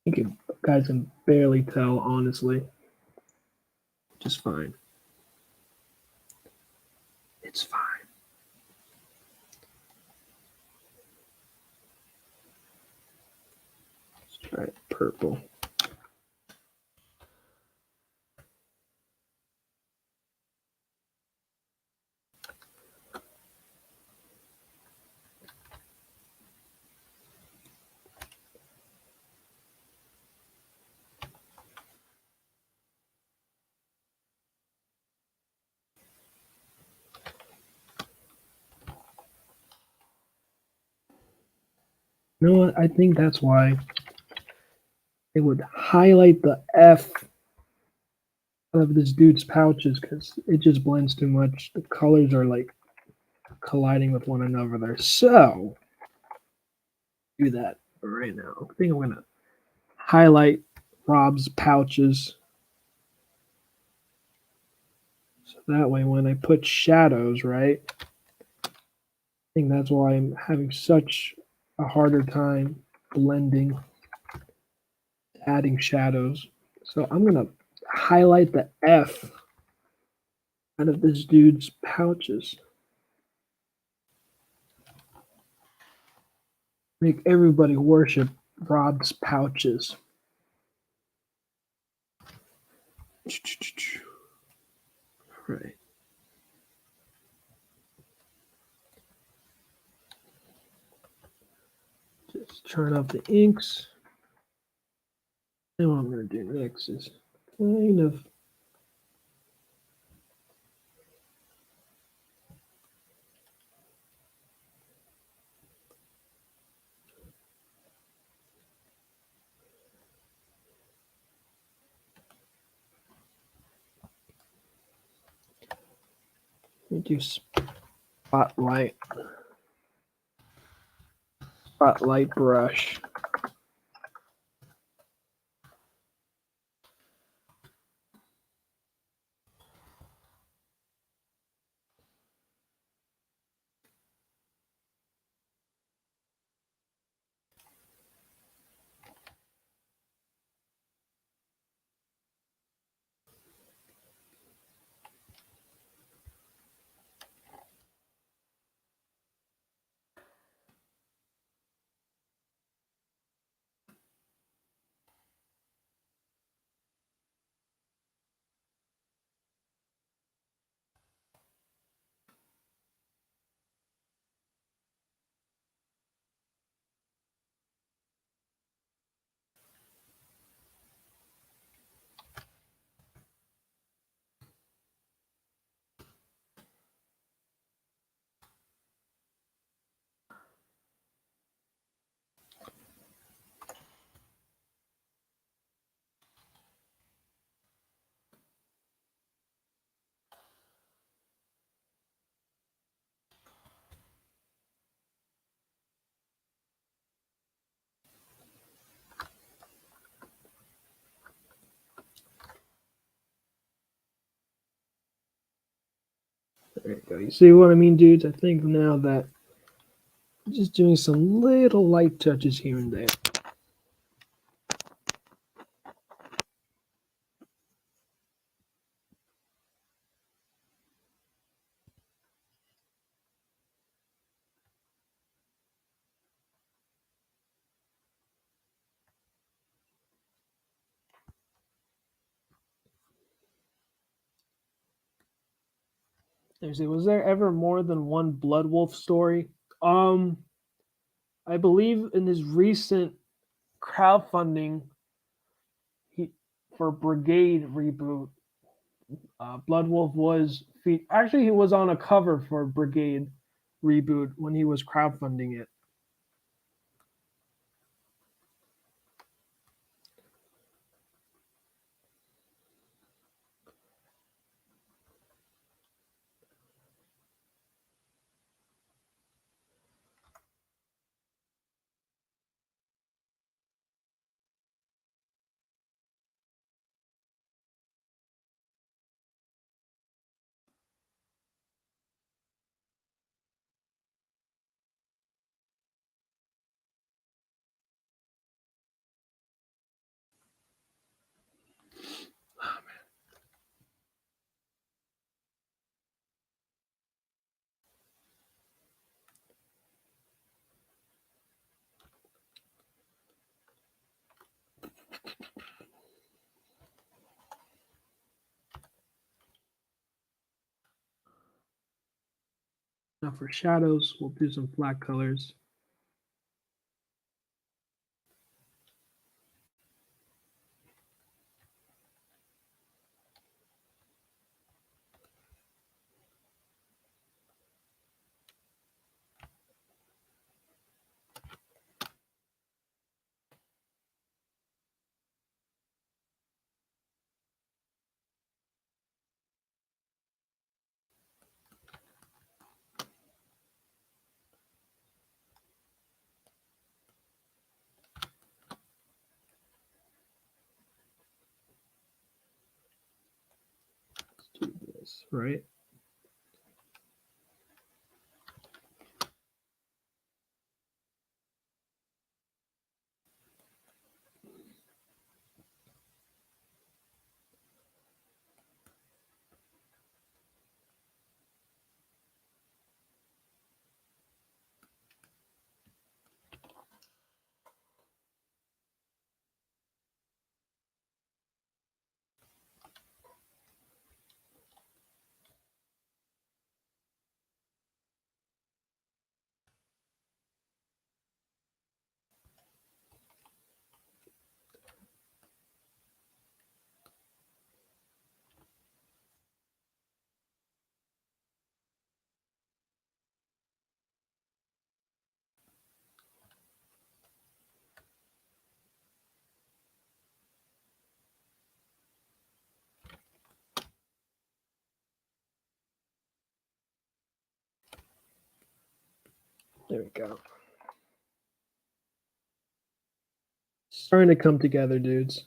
You guys can barely tell, honestly. Just fine. It's fine. Let's try purple. You know what? I think that's why they would highlight the F of this dude's pouches because it just blends too much. The colors are like colliding with one another there. So, do that right now. I think I'm going to highlight Rob's pouches. So that way when I put shadows, right? I think that's why I'm having such a harder time blending, adding shadows. So I'm going to highlight the F out of this dude's pouches. Make everybody worship Rob's pouches. Right. Just turn up the inks. And what I'm going to do next is kind of do spotlight brush. There you go. You see what I mean, dudes? I think now that I'm just doing some little light touches here and there. Seriously, was there ever more than one Bloodwulf story? I believe in his recent crowdfunding he, for Brigade reboot, Bloodwulf was actually he was on a cover for Brigade reboot when he was crowdfunding it. Now for shadows, we'll do some flat colors. Let's do this, right? There we go. Starting to come together, dudes.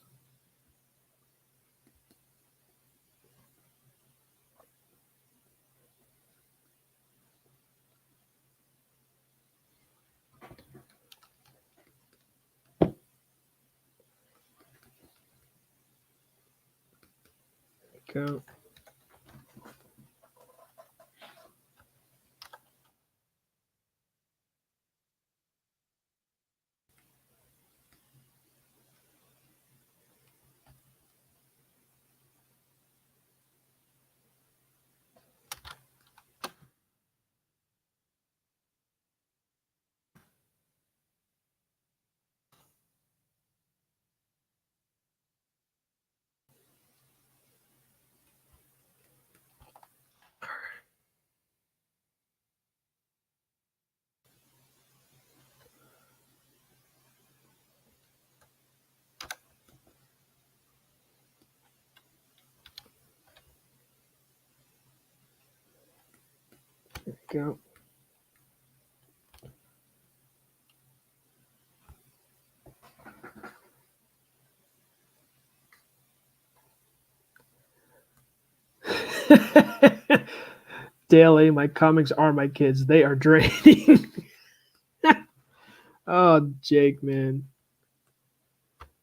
Go. Go. Daily, my comics are my kids. They are draining. Oh, Jake, man.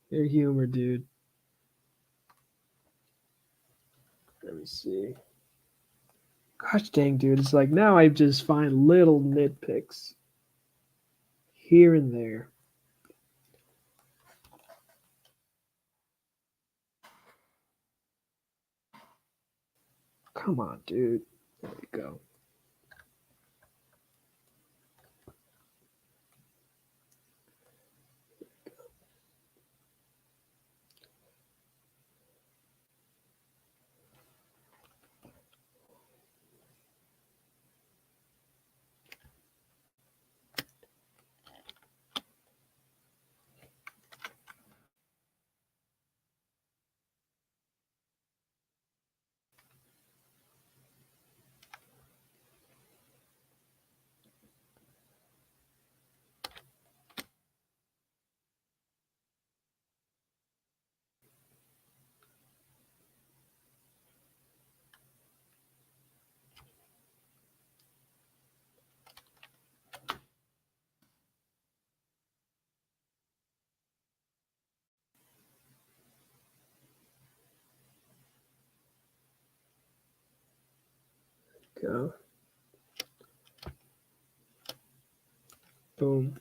Your humor, dude. Let me see. Gosh dang, dude. It's like now I just find little nitpicks here and there. Come on, dude. There we go. go. Boom.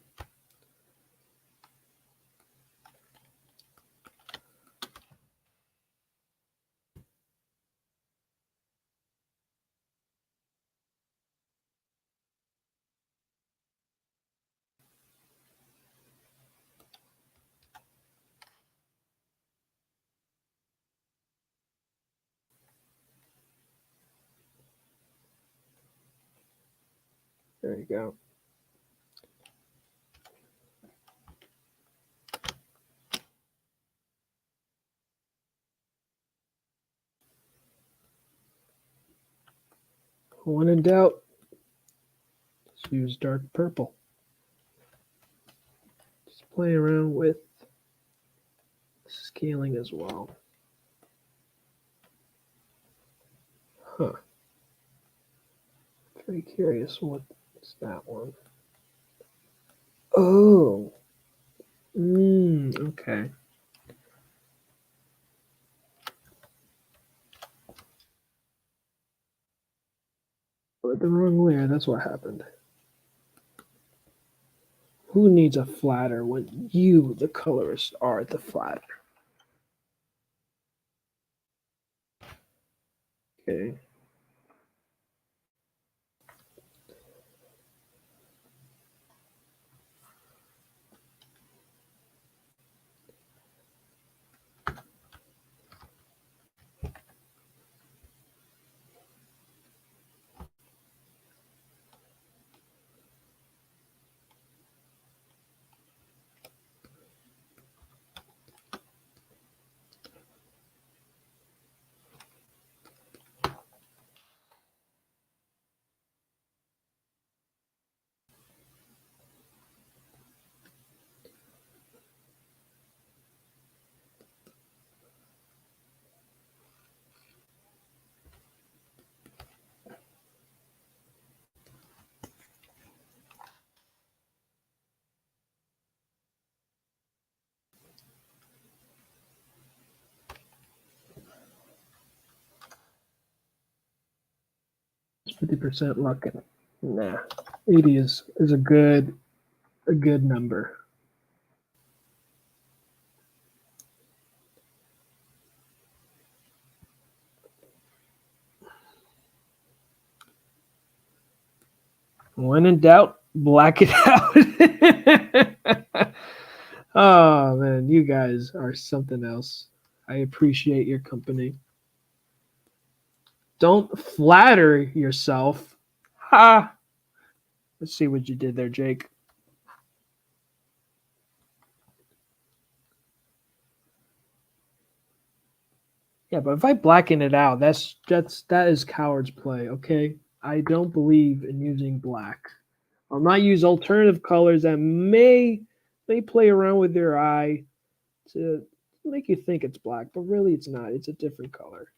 There you go. When in doubt, just use dark purple. Just play around with scaling as well. Huh. Very curious. What's that one? Oh. Okay. Put the wrong layer. That's what happened. Who needs a flatter when you, the colorist, are the flatter? Okay. It's 50% luck. Nah. 80 is a good number. When in doubt, black it out. Oh man, you guys are something else. I appreciate your company. Don't flatter yourself. Ha! Let's see what you did there, Jake. Yeah, but if I blacken it out, that is coward's play, okay? I don't believe in using black. I'll not use alternative colors that may play around with your eye to make you think it's black, but really it's not. It's a different color.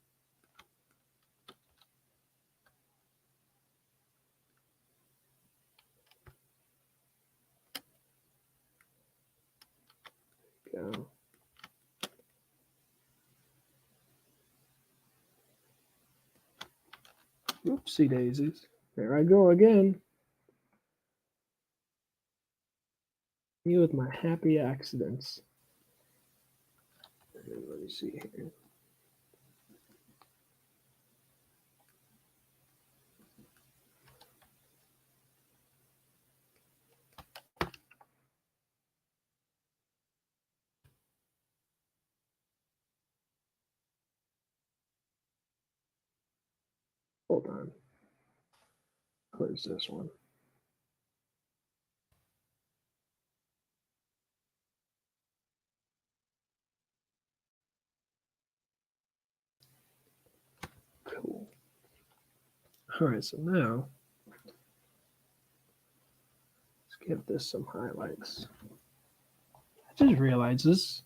Go. Oopsie daisies. There I go again. Me with my happy accidents. Let me see here. Hold on. Where's this one? Cool. All right, so now let's give this some highlights. I just realized this.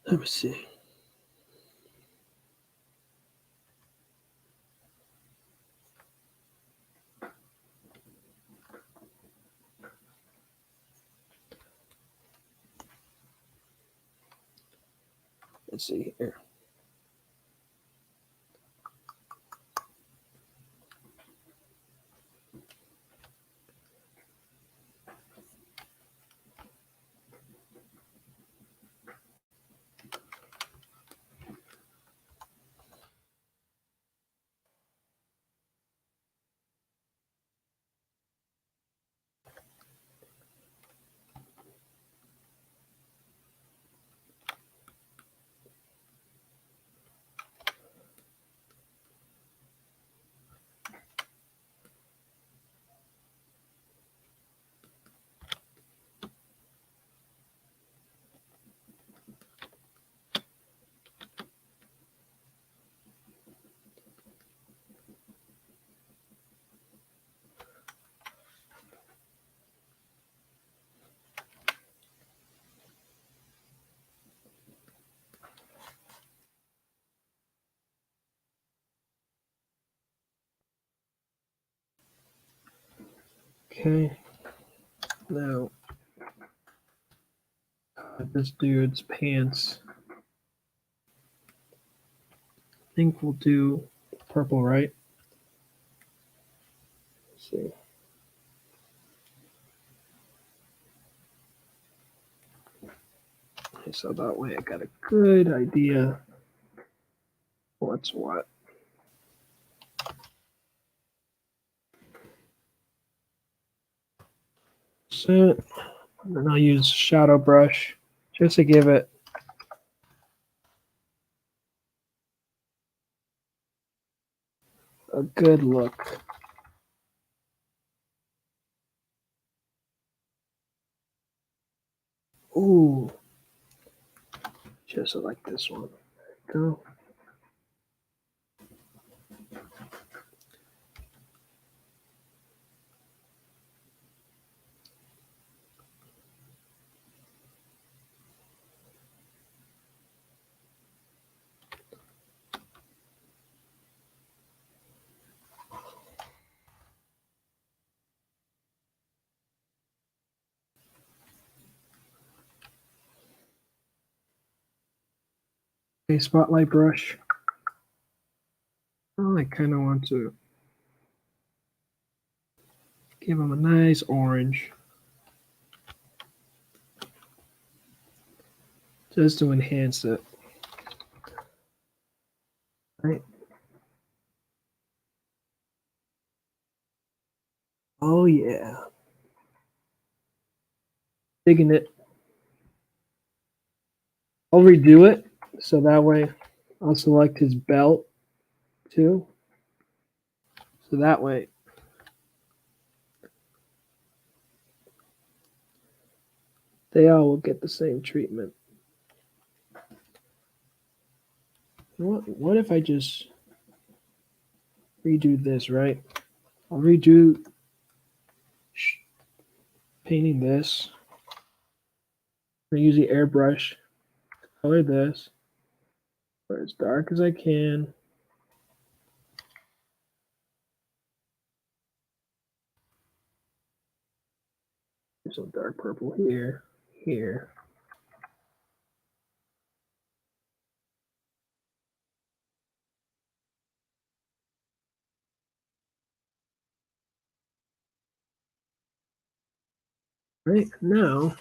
Let me see. Let's see here. Okay. Now, this dude's pants. I think we'll do purple, right? Let's see. Okay, so that way I got a good idea what's what. So, and then I'll use shadow brush just to give it a good look. Ooh, just like this one. There we go. Okay, spotlight brush. Oh, I kind of want to give him a nice orange. Just to enhance it. Right. Oh yeah. Digging it. I'll redo it so that way I'll select his belt too. So that way they all will get the same treatment. You know what if I just redo this, right? I'll redo painting this. I'm gonna use the airbrush, color this for as dark as I can. Do some dark purple here, here. Right now,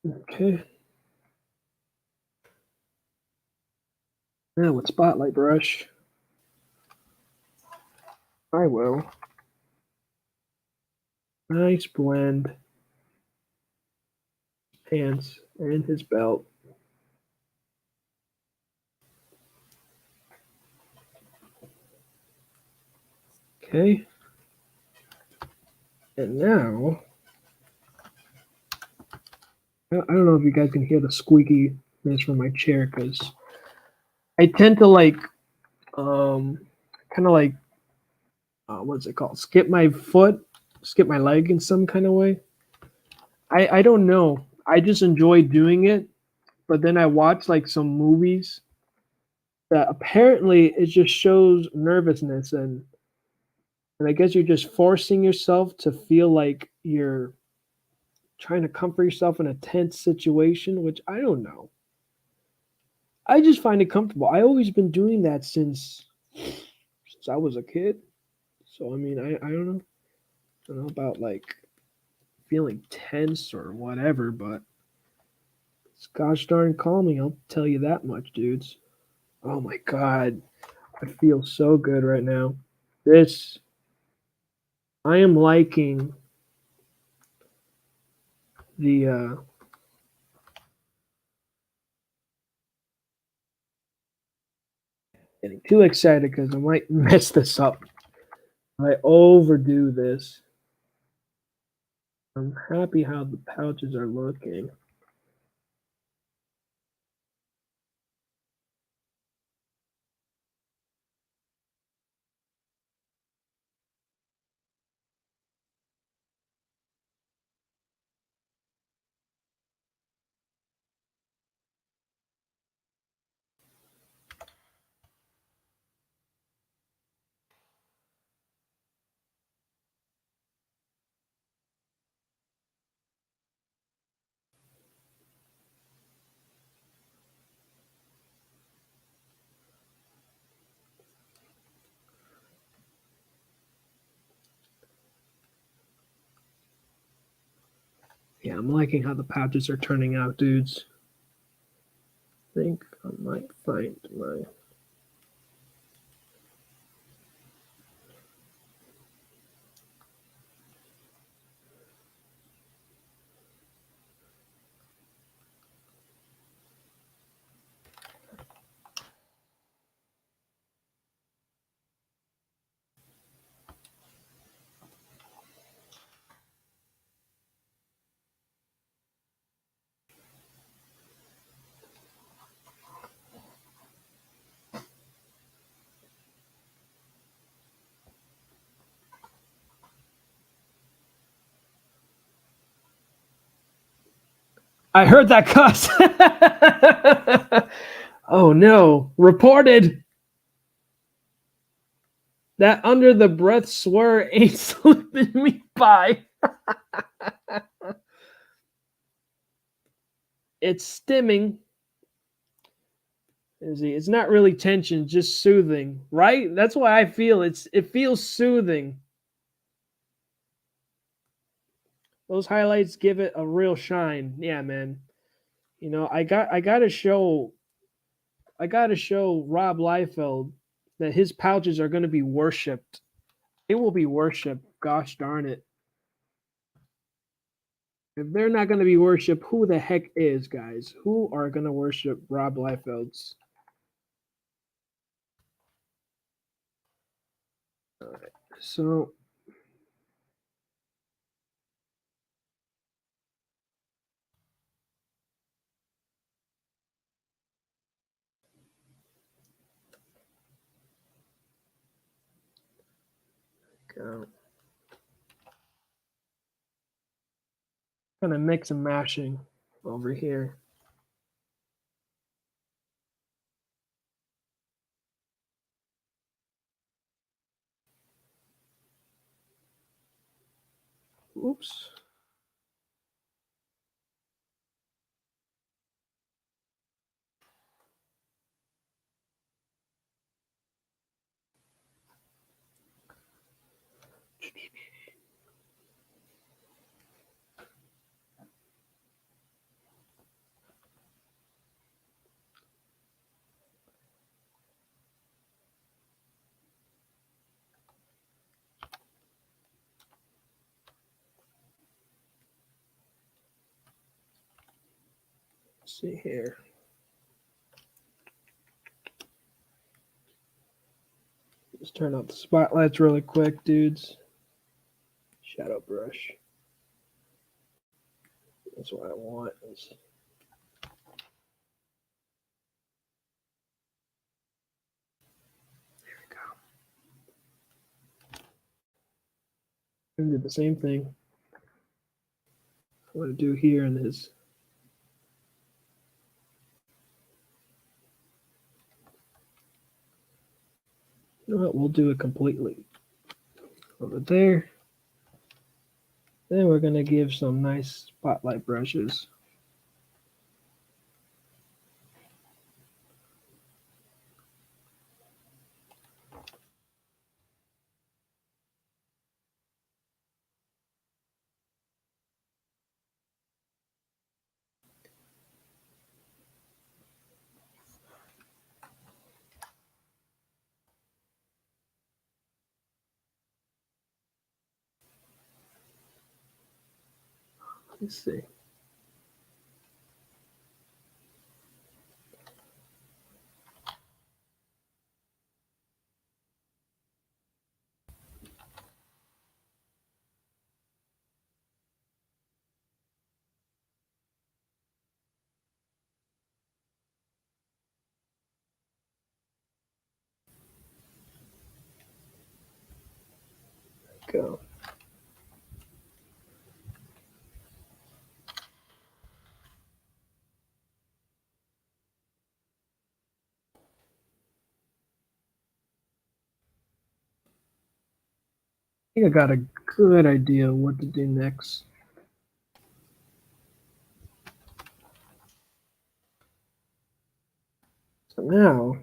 okay. Now with spotlight brush, I will nice blend pants and his belt. Okay. And now, I don't know if you guys can hear the squeakiness from my chair because I tend to like, kind of like, what's it called? Skip my foot, skip my leg in some kind of way. I don't know. I just enjoy doing it. But then I watch like some movies that apparently it just shows nervousness and And I guess you're just forcing yourself to feel like you're trying to comfort yourself in a tense situation, which I don't know. I just find it comfortable. I always been doing that since I was a kid. So I mean, I don't know. I don't know about like feeling tense or whatever, but it's gosh darn calming. I'll tell you that much, dudes. Oh my god, I feel so good right now. This I am liking the. Getting too excited because I might mess this up. I overdo this. I'm happy how the pouches are looking. Yeah, I'm liking how the pouches are turning out, dudes. I think I might find my. I heard that cuss. Oh no! Reported that under the breath swear ain't slipping me by. It's stimming. It's not really tension, just soothing, right? That's why I feel it feels soothing. Those highlights give it a real shine. Yeah, man. You know, I gotta show Rob Liefeld that his pouches are gonna be worshipped. They will be worshipped. Gosh darn it. If they're not gonna be worshipped, who the heck is, guys? Who are gonna worship Rob Liefeld's? So kind of mix and mashing over here. Oops. Let's see here. Just turn off the spotlights really quick, dudes. Shadow brush. That's what I want. There we go. I'm gonna do the same thing. I want to do here in this. You know what? We'll do it completely. over there. Then we're going to give some nice spotlight brushes. Let's see. Go. I think I got a good idea of what to do next. So now,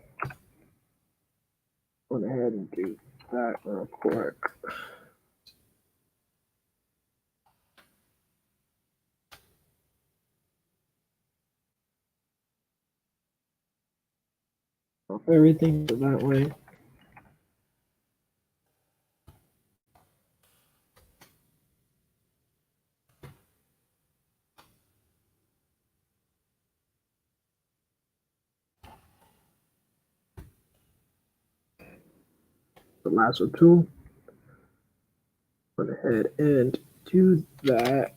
go ahead and do that real quick. Off everything that way. The lasso tool. Go ahead and do that.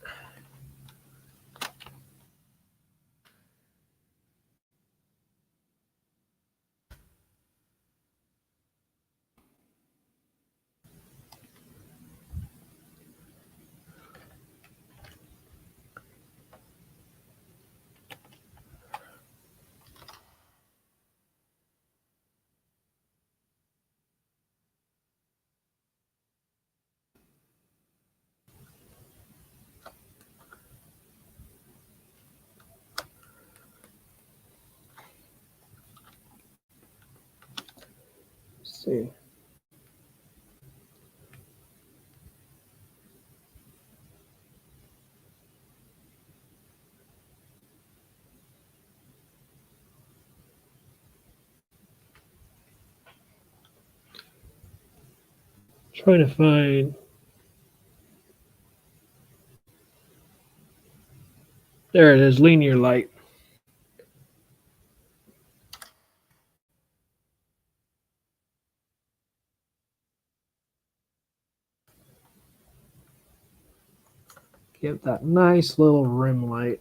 Let's see. Trying to find. There it is, linear light. Give that nice little rim light.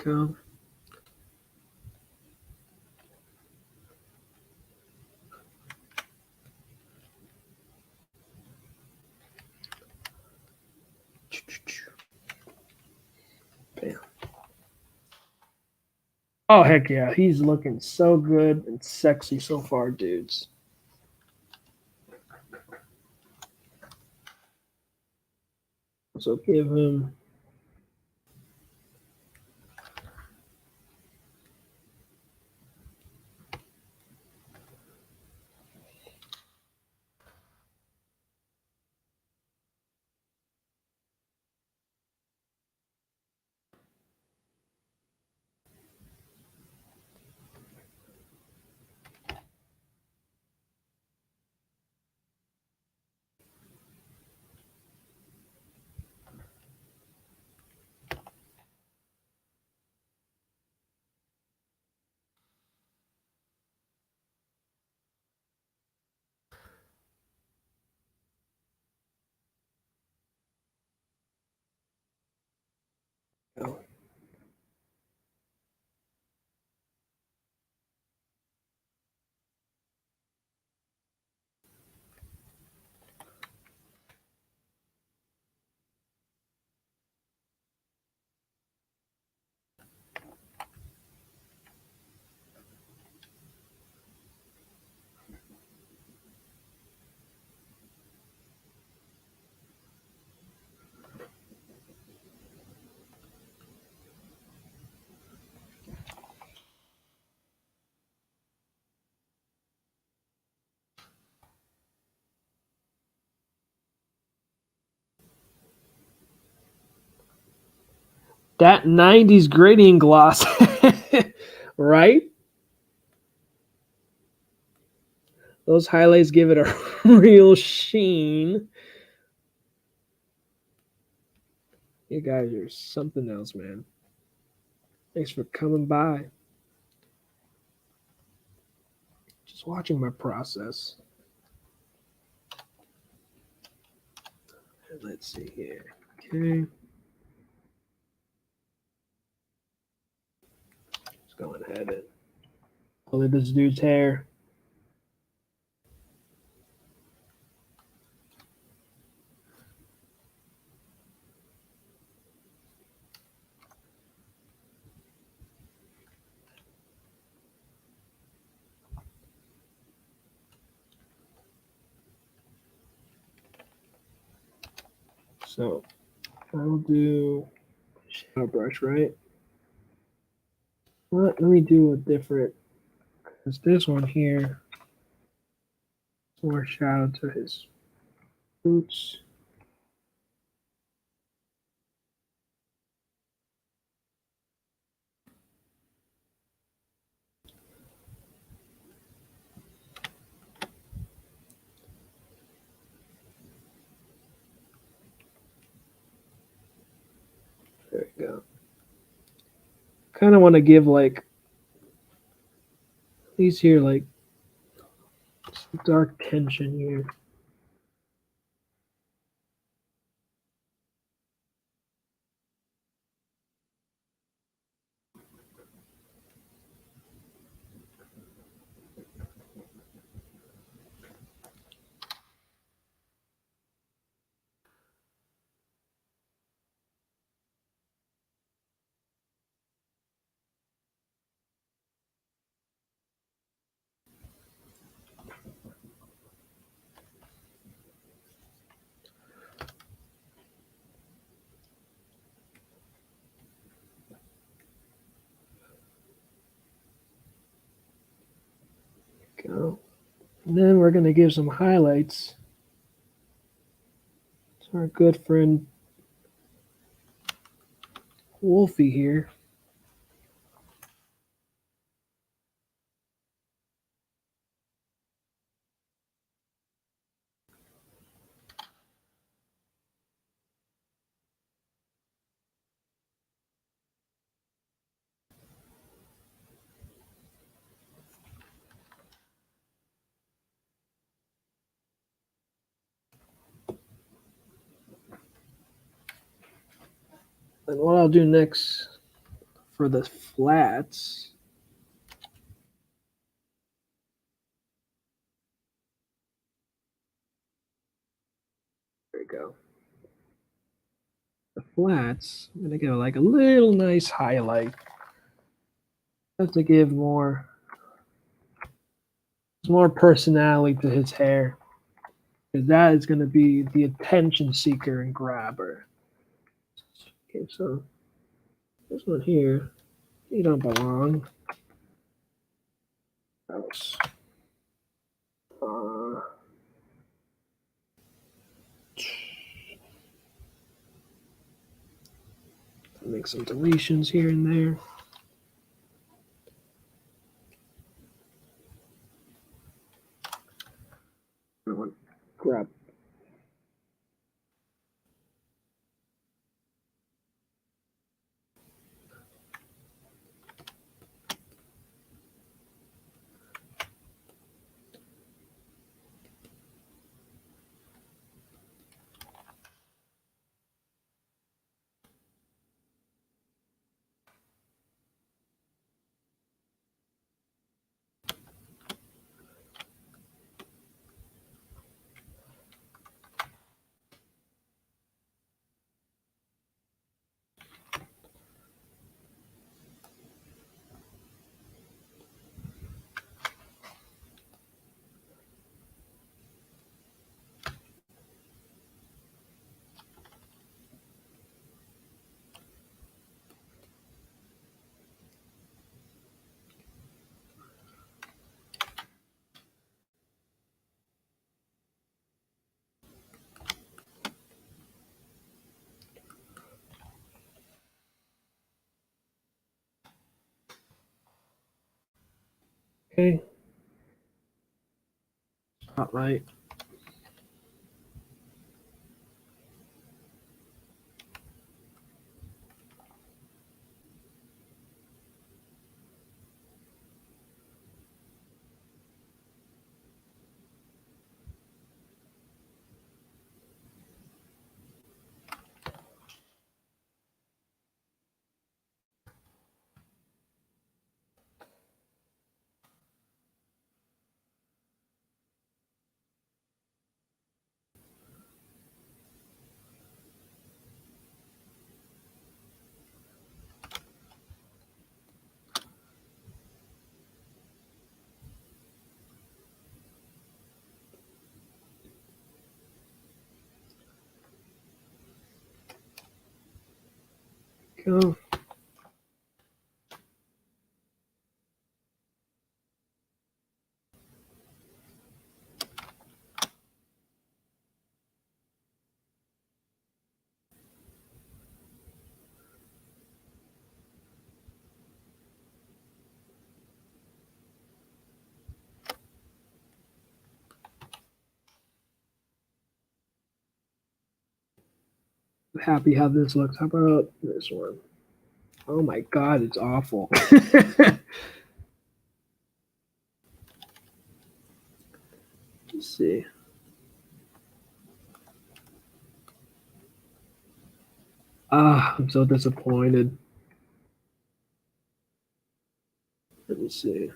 Go. Bam. Oh, heck yeah. He's looking so good and sexy so far, dudes. So give him. go. That 90s gradient gloss, right? Those highlights give it a real sheen. You guys are something else, man. Thanks for coming by. Just watching my process. Let's see here. Okay. Just going ahead and color this dude's hair. So I'll do shadow brush, right? Let me do a different, because this one here is more shadow to his boots. There we go. Kind of want to give like these here like some dark tension here. Go. And then we're going to give some highlights to our good friend Wolfie here. And what I'll do next for the flats, there we go. The flats, I'm gonna give like a little nice highlight. Just to give more personality to his hair. Because that is gonna be the attention seeker and grabber. Okay, so this one here, you don't belong. Else. Make some deletions here and there. Grab. Okay. Spotlight. Go. Happy how this looks. How about this one? Oh my god, it's awful. Let's see. I'm so disappointed. Let me see.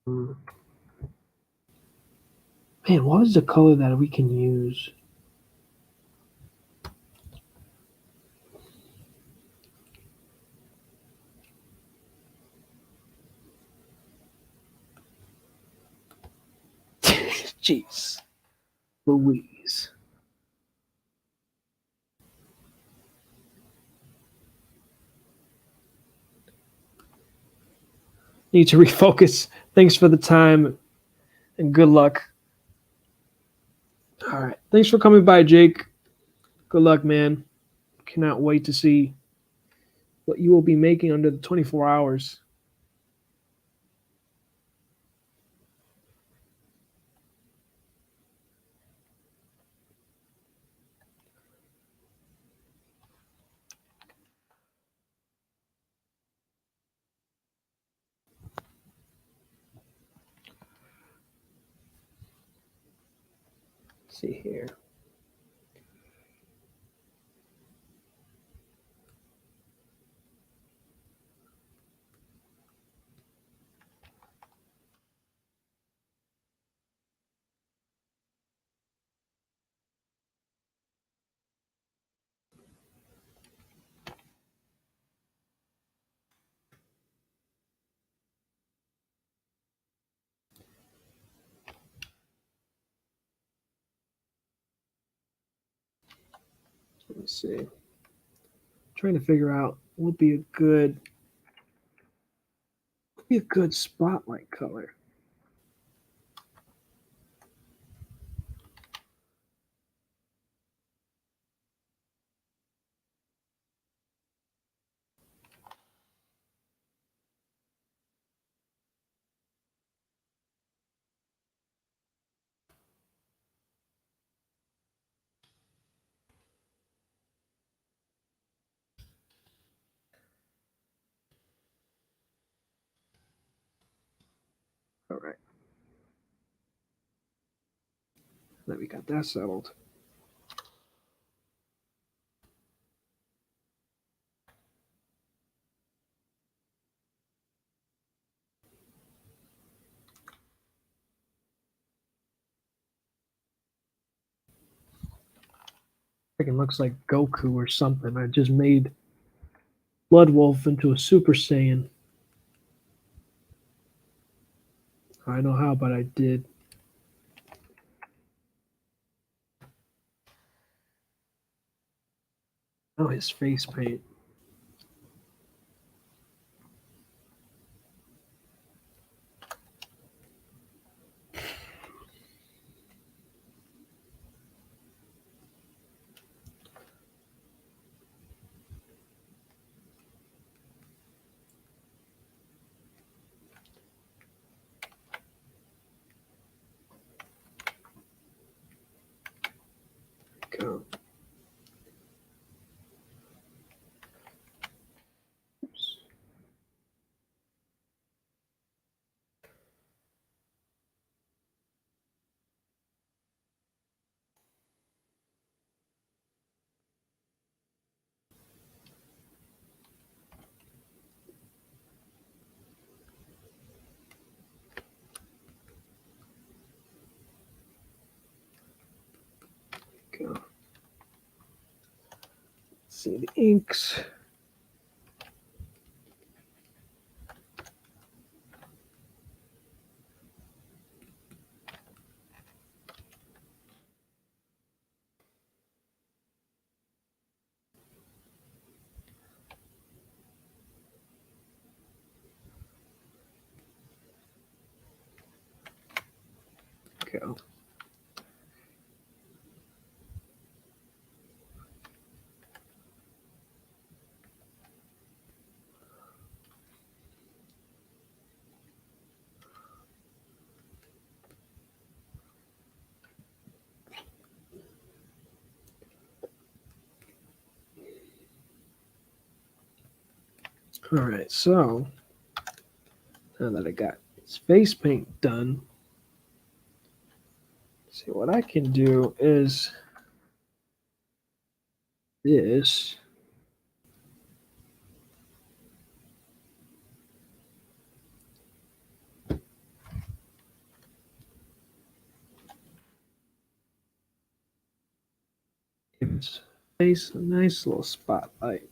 Hmm. Man, what is the color that we can use? Jeez. Louise. Need to refocus. Thanks for the time and good luck. All right. Thanks for coming by, Jake. Good luck, man. Cannot wait to see what you will be making under the 24 hours. Let's see here. Let me see. Trying to figure out what would be a good spotlight color. All right. Then we got that settled. Freaking looks like Goku or something. I just made Bloodwulf into a Super Saiyan. I know how, but I did. Oh, his face paint. see the inks. Go. All right, so now that I got his face paint done, see what I can do is this. Give his face a nice little spotlight.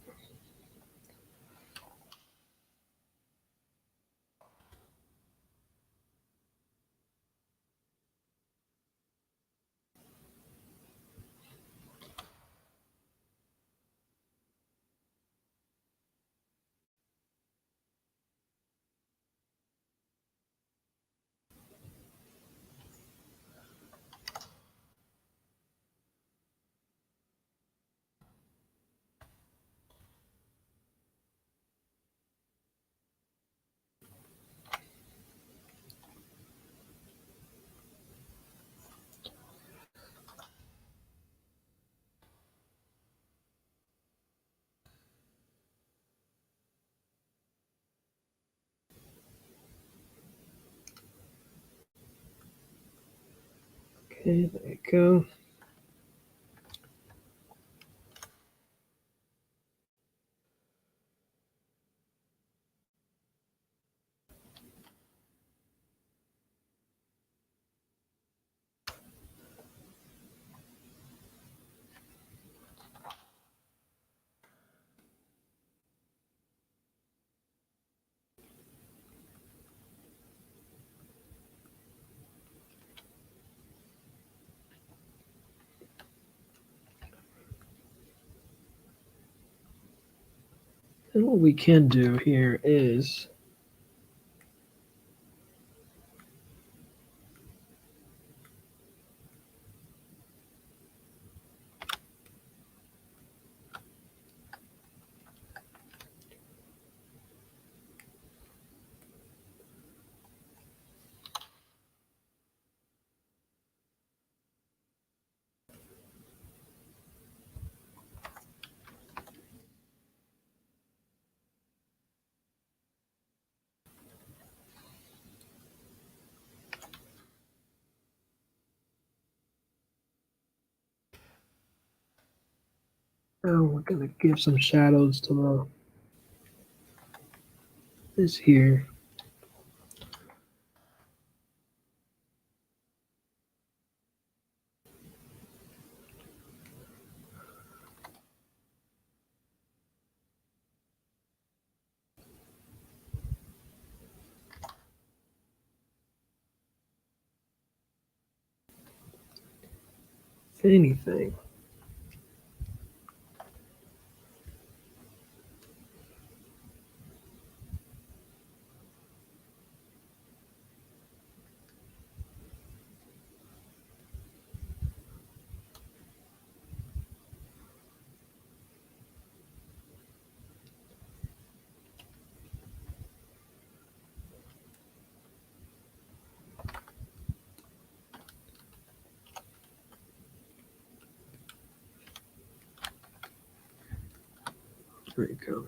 Okay, there you go. And what we can do here is now we're gonna give some shadows to this here. If anything. There you go.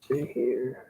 See here.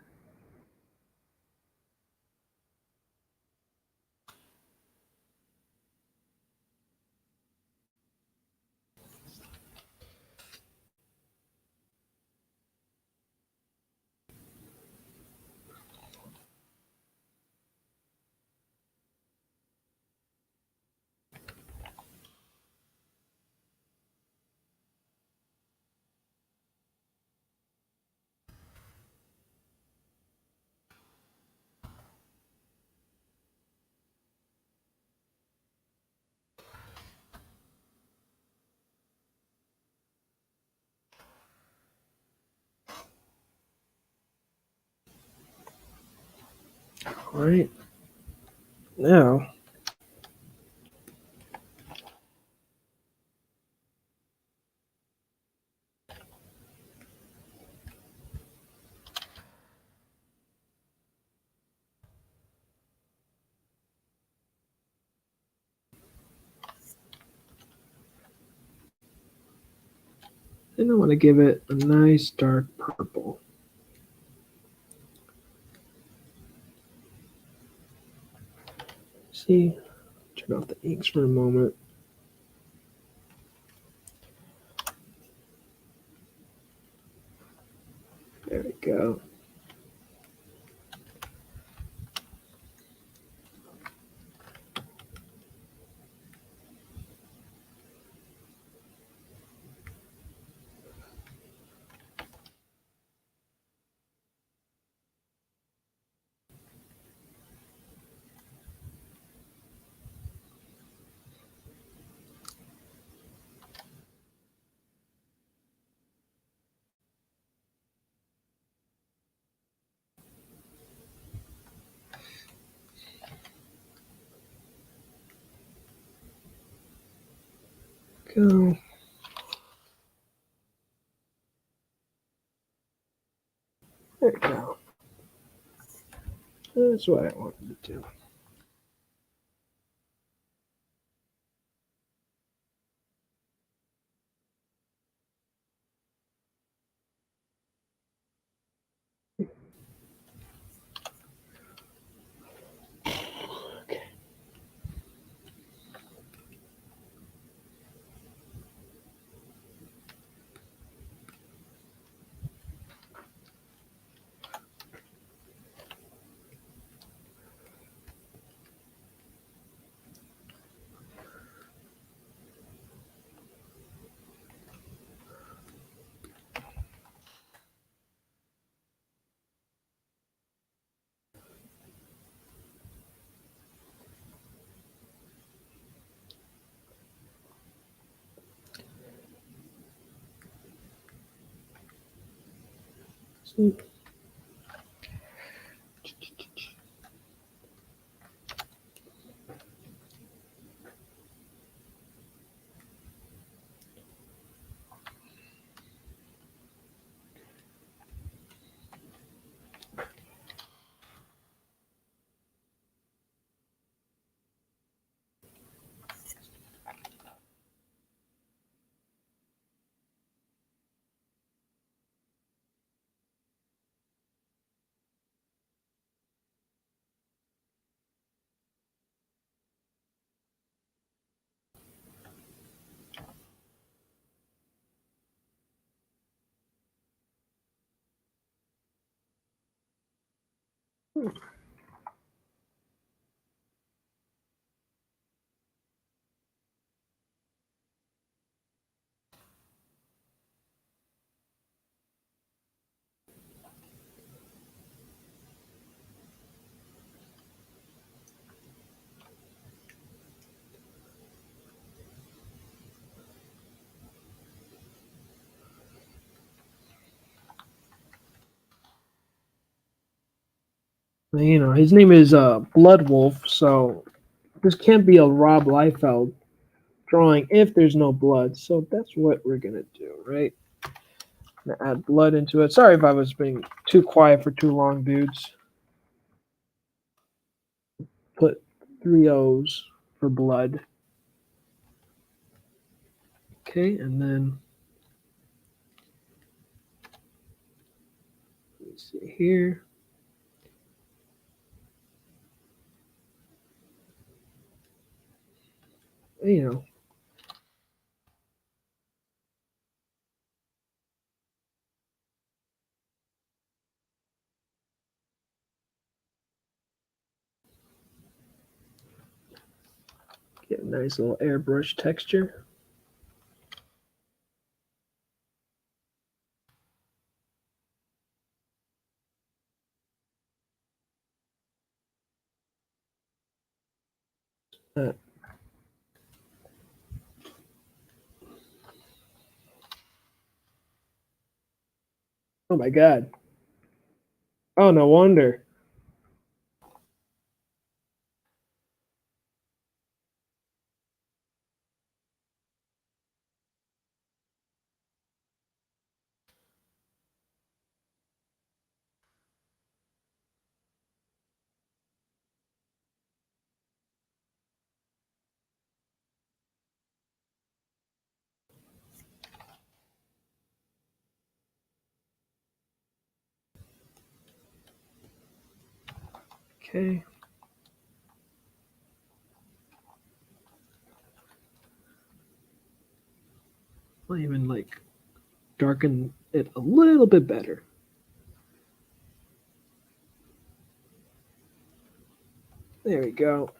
All right. Now, then I want to give it a nice dark purple. See, turn off the inks for a moment. There we go. Go. There we go. That's what I wanted to do. Okay. See. You know, his name is Bloodwulf, so this can't be a Rob Liefeld drawing if there's no blood. So that's what we're gonna do, right? I'm gonna add blood into it. Sorry if I was being too quiet for too long, dudes. Put 3 O's for blood. Okay, and then see here. You know, get a nice little airbrush texture. Uh, oh my god. Oh, no wonder. Okay. I'll even like darken it a little bit better. There we go.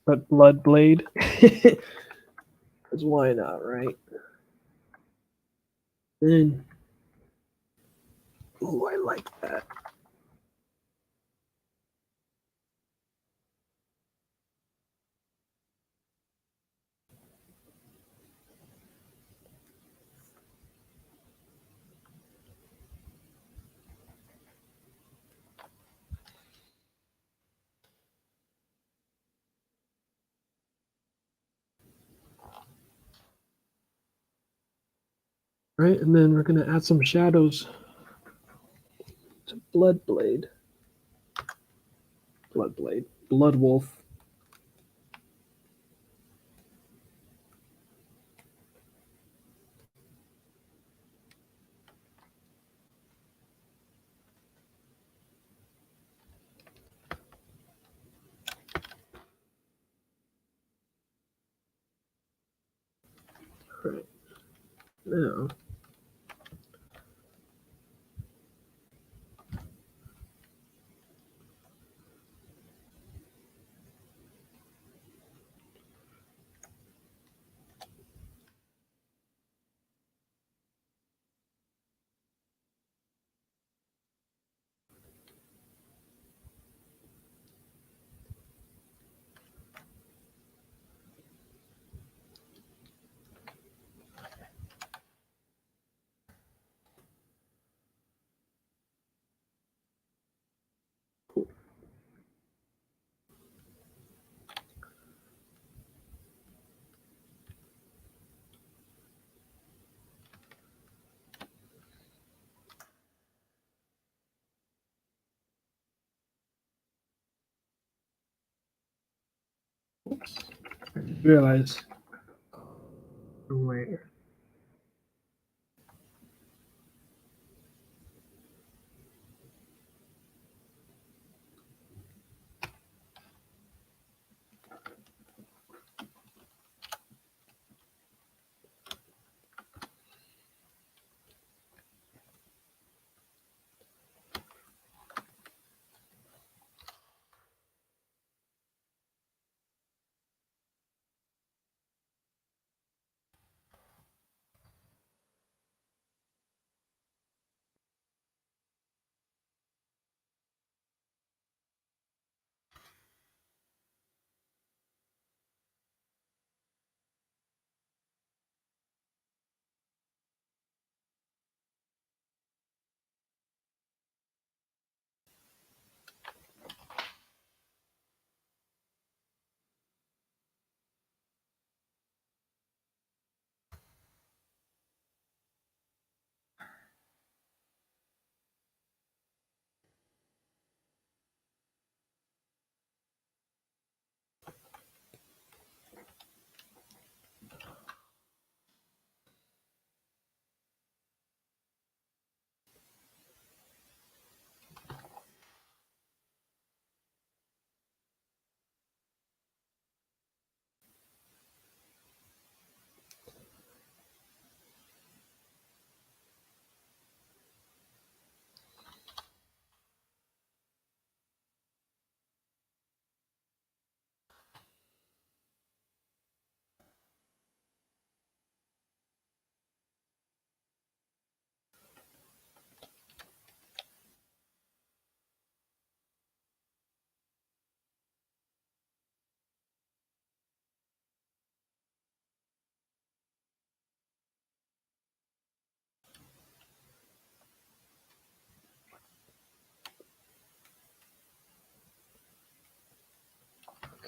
But blood blade. Because why not, right? Then, oh, I like that. Right, and then we're gonna add some shadows to Bloodblade. Bloodwulf. Right now, I realize where.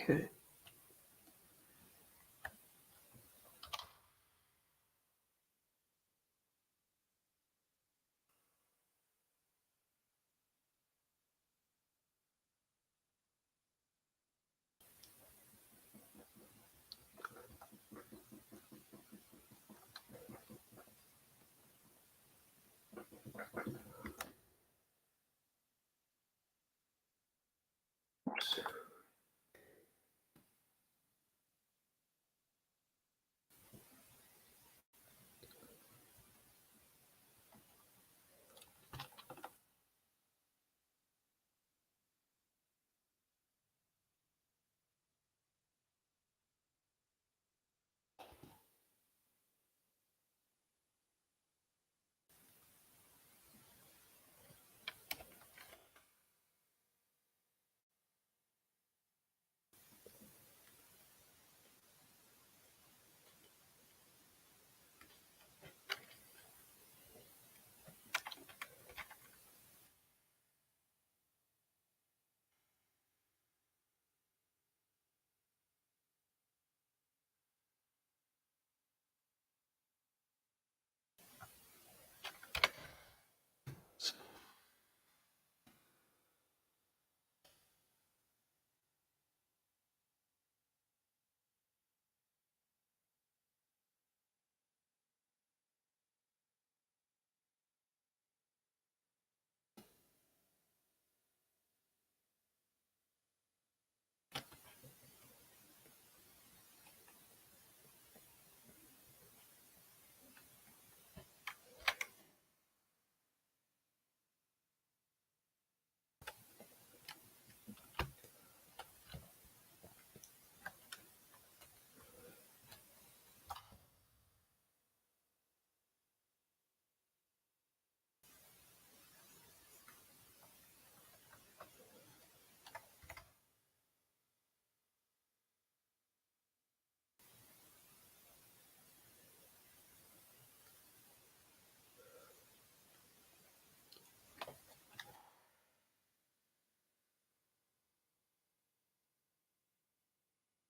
Okay.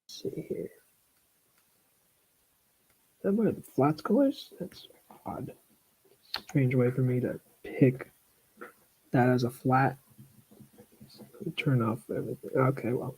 See here. That one of the flats colors? That's odd. Strange way for me to pick that as a flat. Turn off everything. Okay, well.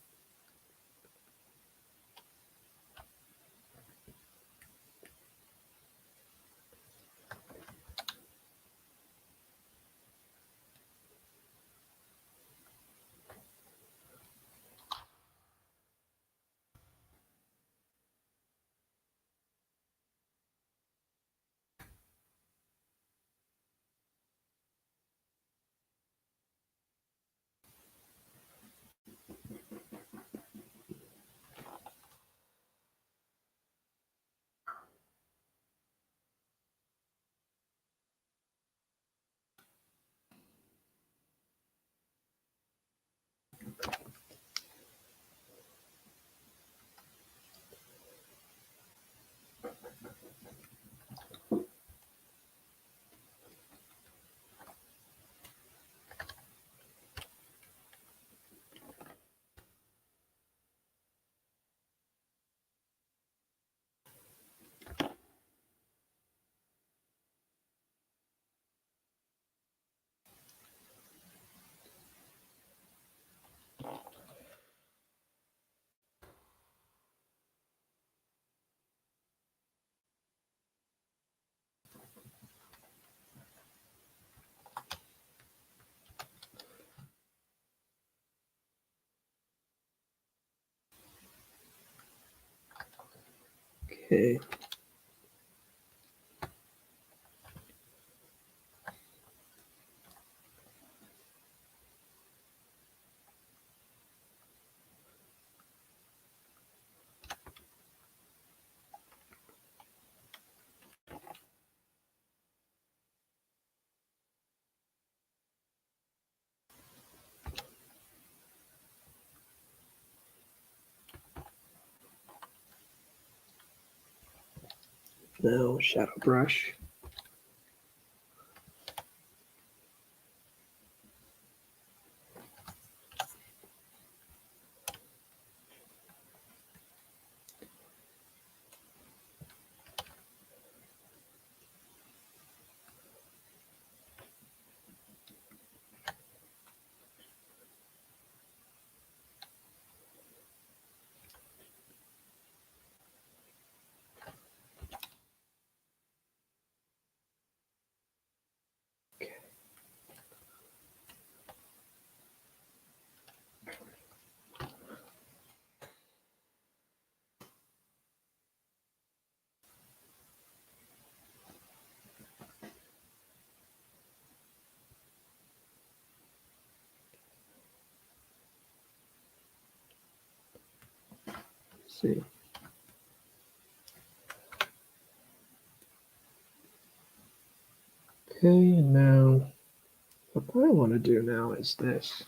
Okay. Now shadow brush. see. Okay, and now what I want to do now is this.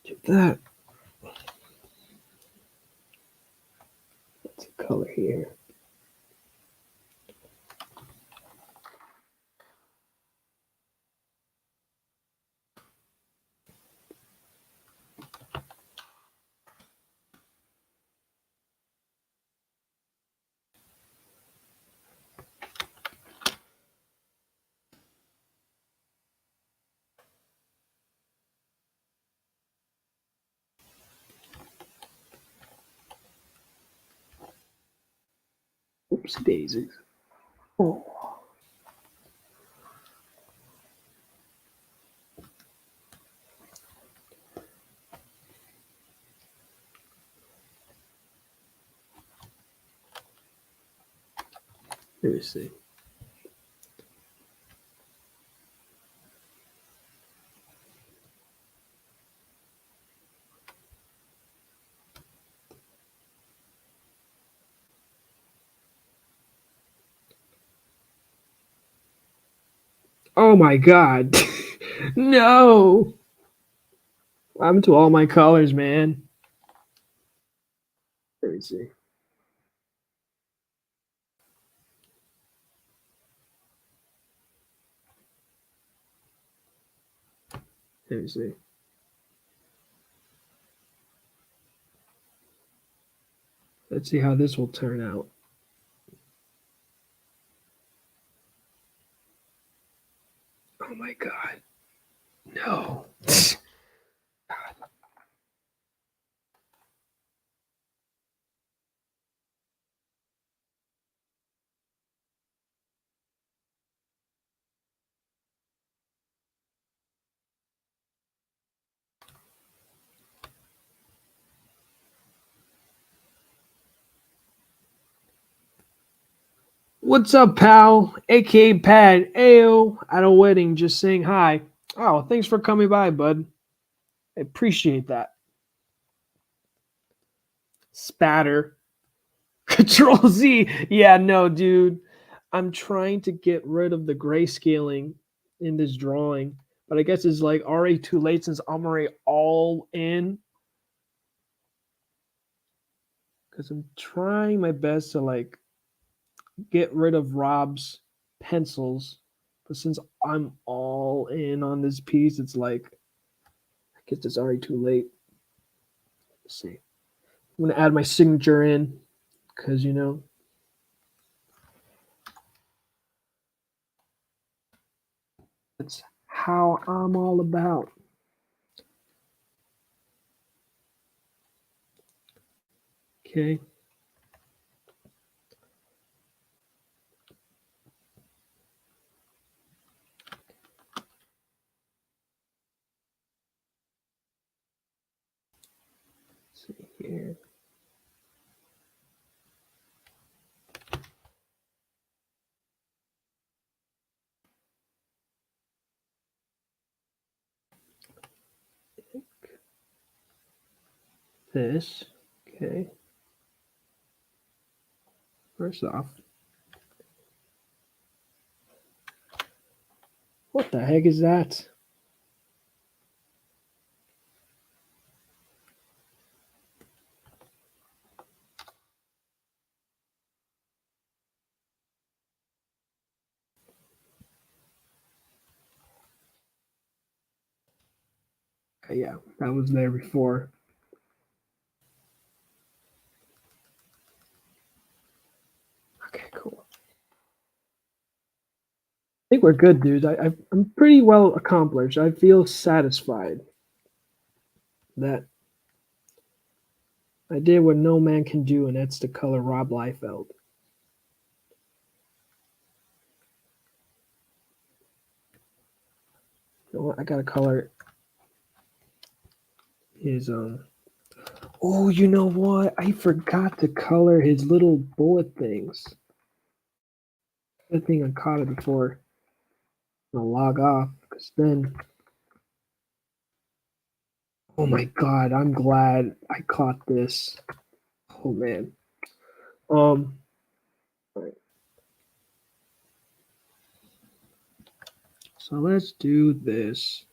Do that. That's a color here. Oopsie daisies. Oh. Let me see. Oh my god. No. What happened to all my colors, man? Let me see. Let me see. Let's see how this will turn out. Oh my god. No. What's up, pal? AKA Pad. Ayo. At a wedding, just saying hi. Oh, thanks for coming by, bud. I appreciate that. Spatter. Control Z. Yeah, no, dude. I'm trying to get rid of the grayscaling in this drawing, but I guess it's like already too late since I'm already all in. Because I'm trying my best to like get rid of Rob's pencils, but since I'm all in on this piece, it's like I guess it's already too late. Let's see. I'm gonna add my signature in because that's how I'm all about. Okay. Let's see here. This. Okay. First off, what the heck is that? Yeah, that was there before. Okay, cool. I think we're good, dudes. I'm pretty well accomplished. I feel satisfied that I did what no man can do, and that's to color Rob Liefeld. You know what? I gotta color his Oh, you know what? I forgot to color his little bullet things. Good thing I caught it before I log off, because then Oh my god, I'm glad I caught this. Oh man. Um, alright, so let's do this.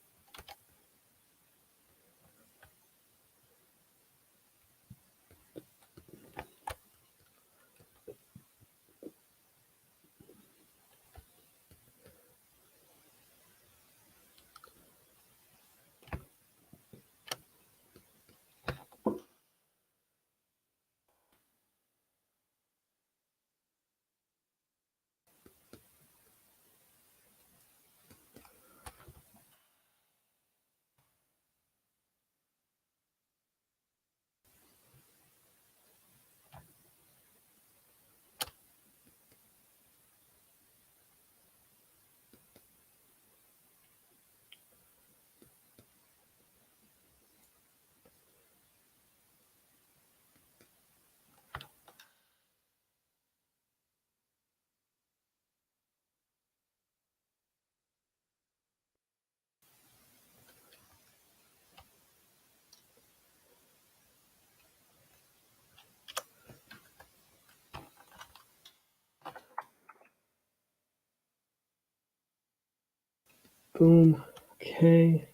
Boom. Okay.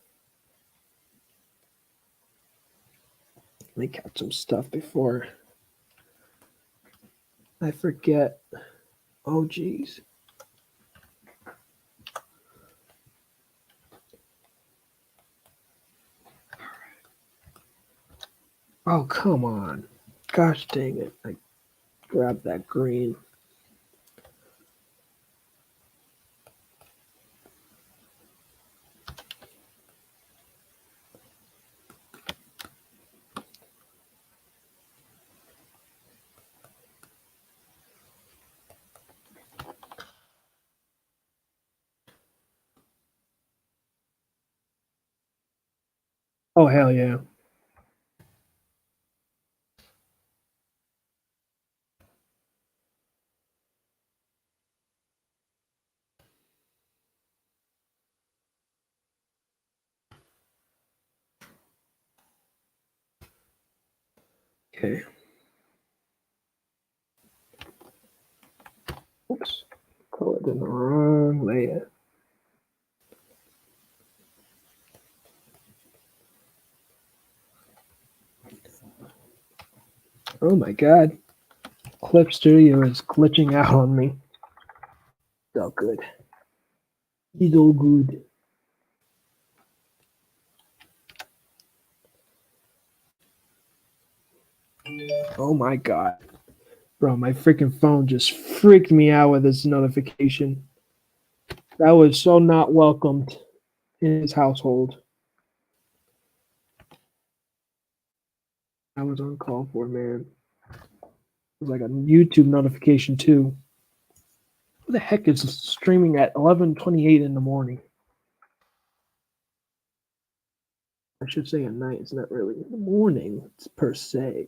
Let me catch some stuff before I forget. Oh geez. Oh come on. Gosh dang it. I grabbed that green. Oh hell yeah. Okay. Oops. Colored in the wrong layer. Oh my god. Clip Studio is glitching out on me. So good. He's all good. Oh my god. Bro, my freaking phone just freaked me out with this notification. That was so not welcomed in his household. I was uncalled for, man. It was like a YouTube notification too. Who the heck is streaming at 11:28 in the morning? I should say at night. It's not really in the morning per se.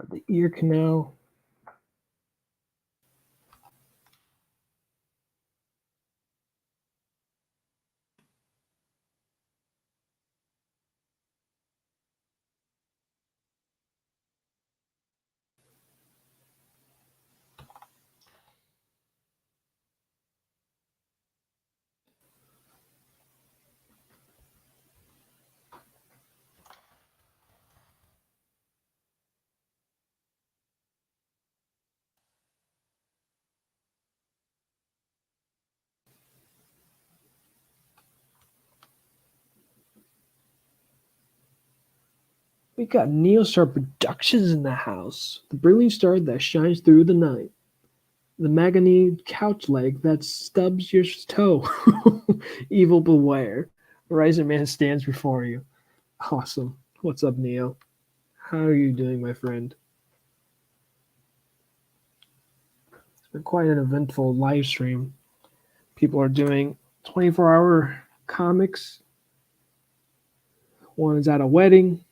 The ear canal. We got Neostar Productions in the house. The brilliant star that shines through the night. The Maganese couch leg that stubs your toe. Evil beware. Rising Man stands before you. Awesome. What's up, Neo? How are you doing, my friend? It's been quite an eventful live stream. People are doing 24-hour comics. One is at a wedding.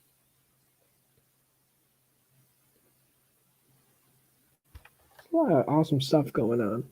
A lot of awesome stuff going on.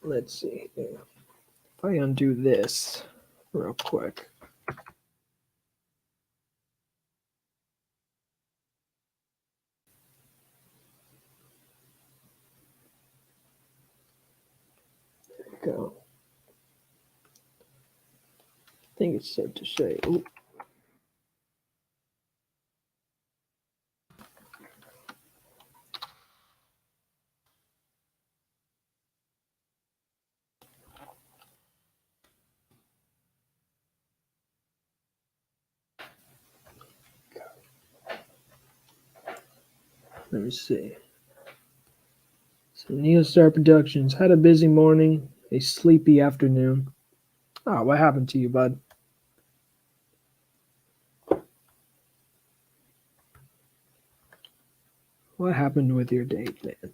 Let's see. If I undo this real quick. There we go. I think it's safe to say. Ooh. Let me see. So Neostar Productions had a busy morning, a sleepy afternoon. Oh, what happened to you, bud? What happened with your date, man?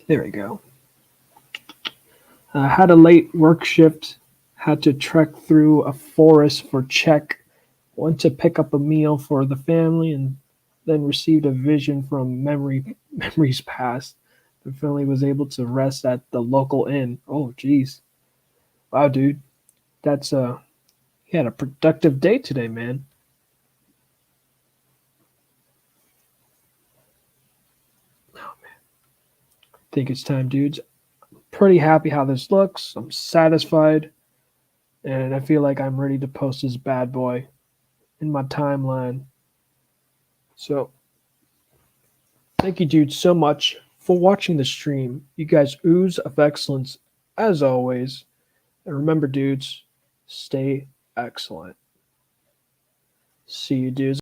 There we go. Had a late work shift. Had to trek through a forest for check. Went to pick up a meal for the family, and then received a vision from memories past. The family was able to rest at the local inn. Oh, geez. Wow, dude. That's You had a productive day today, man. Think it's time, dudes. Pretty happy how this looks. I'm satisfied, and I feel like I'm ready to post this bad boy in my timeline. So, thank you, dude, so much for watching the stream. You guys ooze of excellence as always. And remember, dudes, stay excellent. See you, dudes.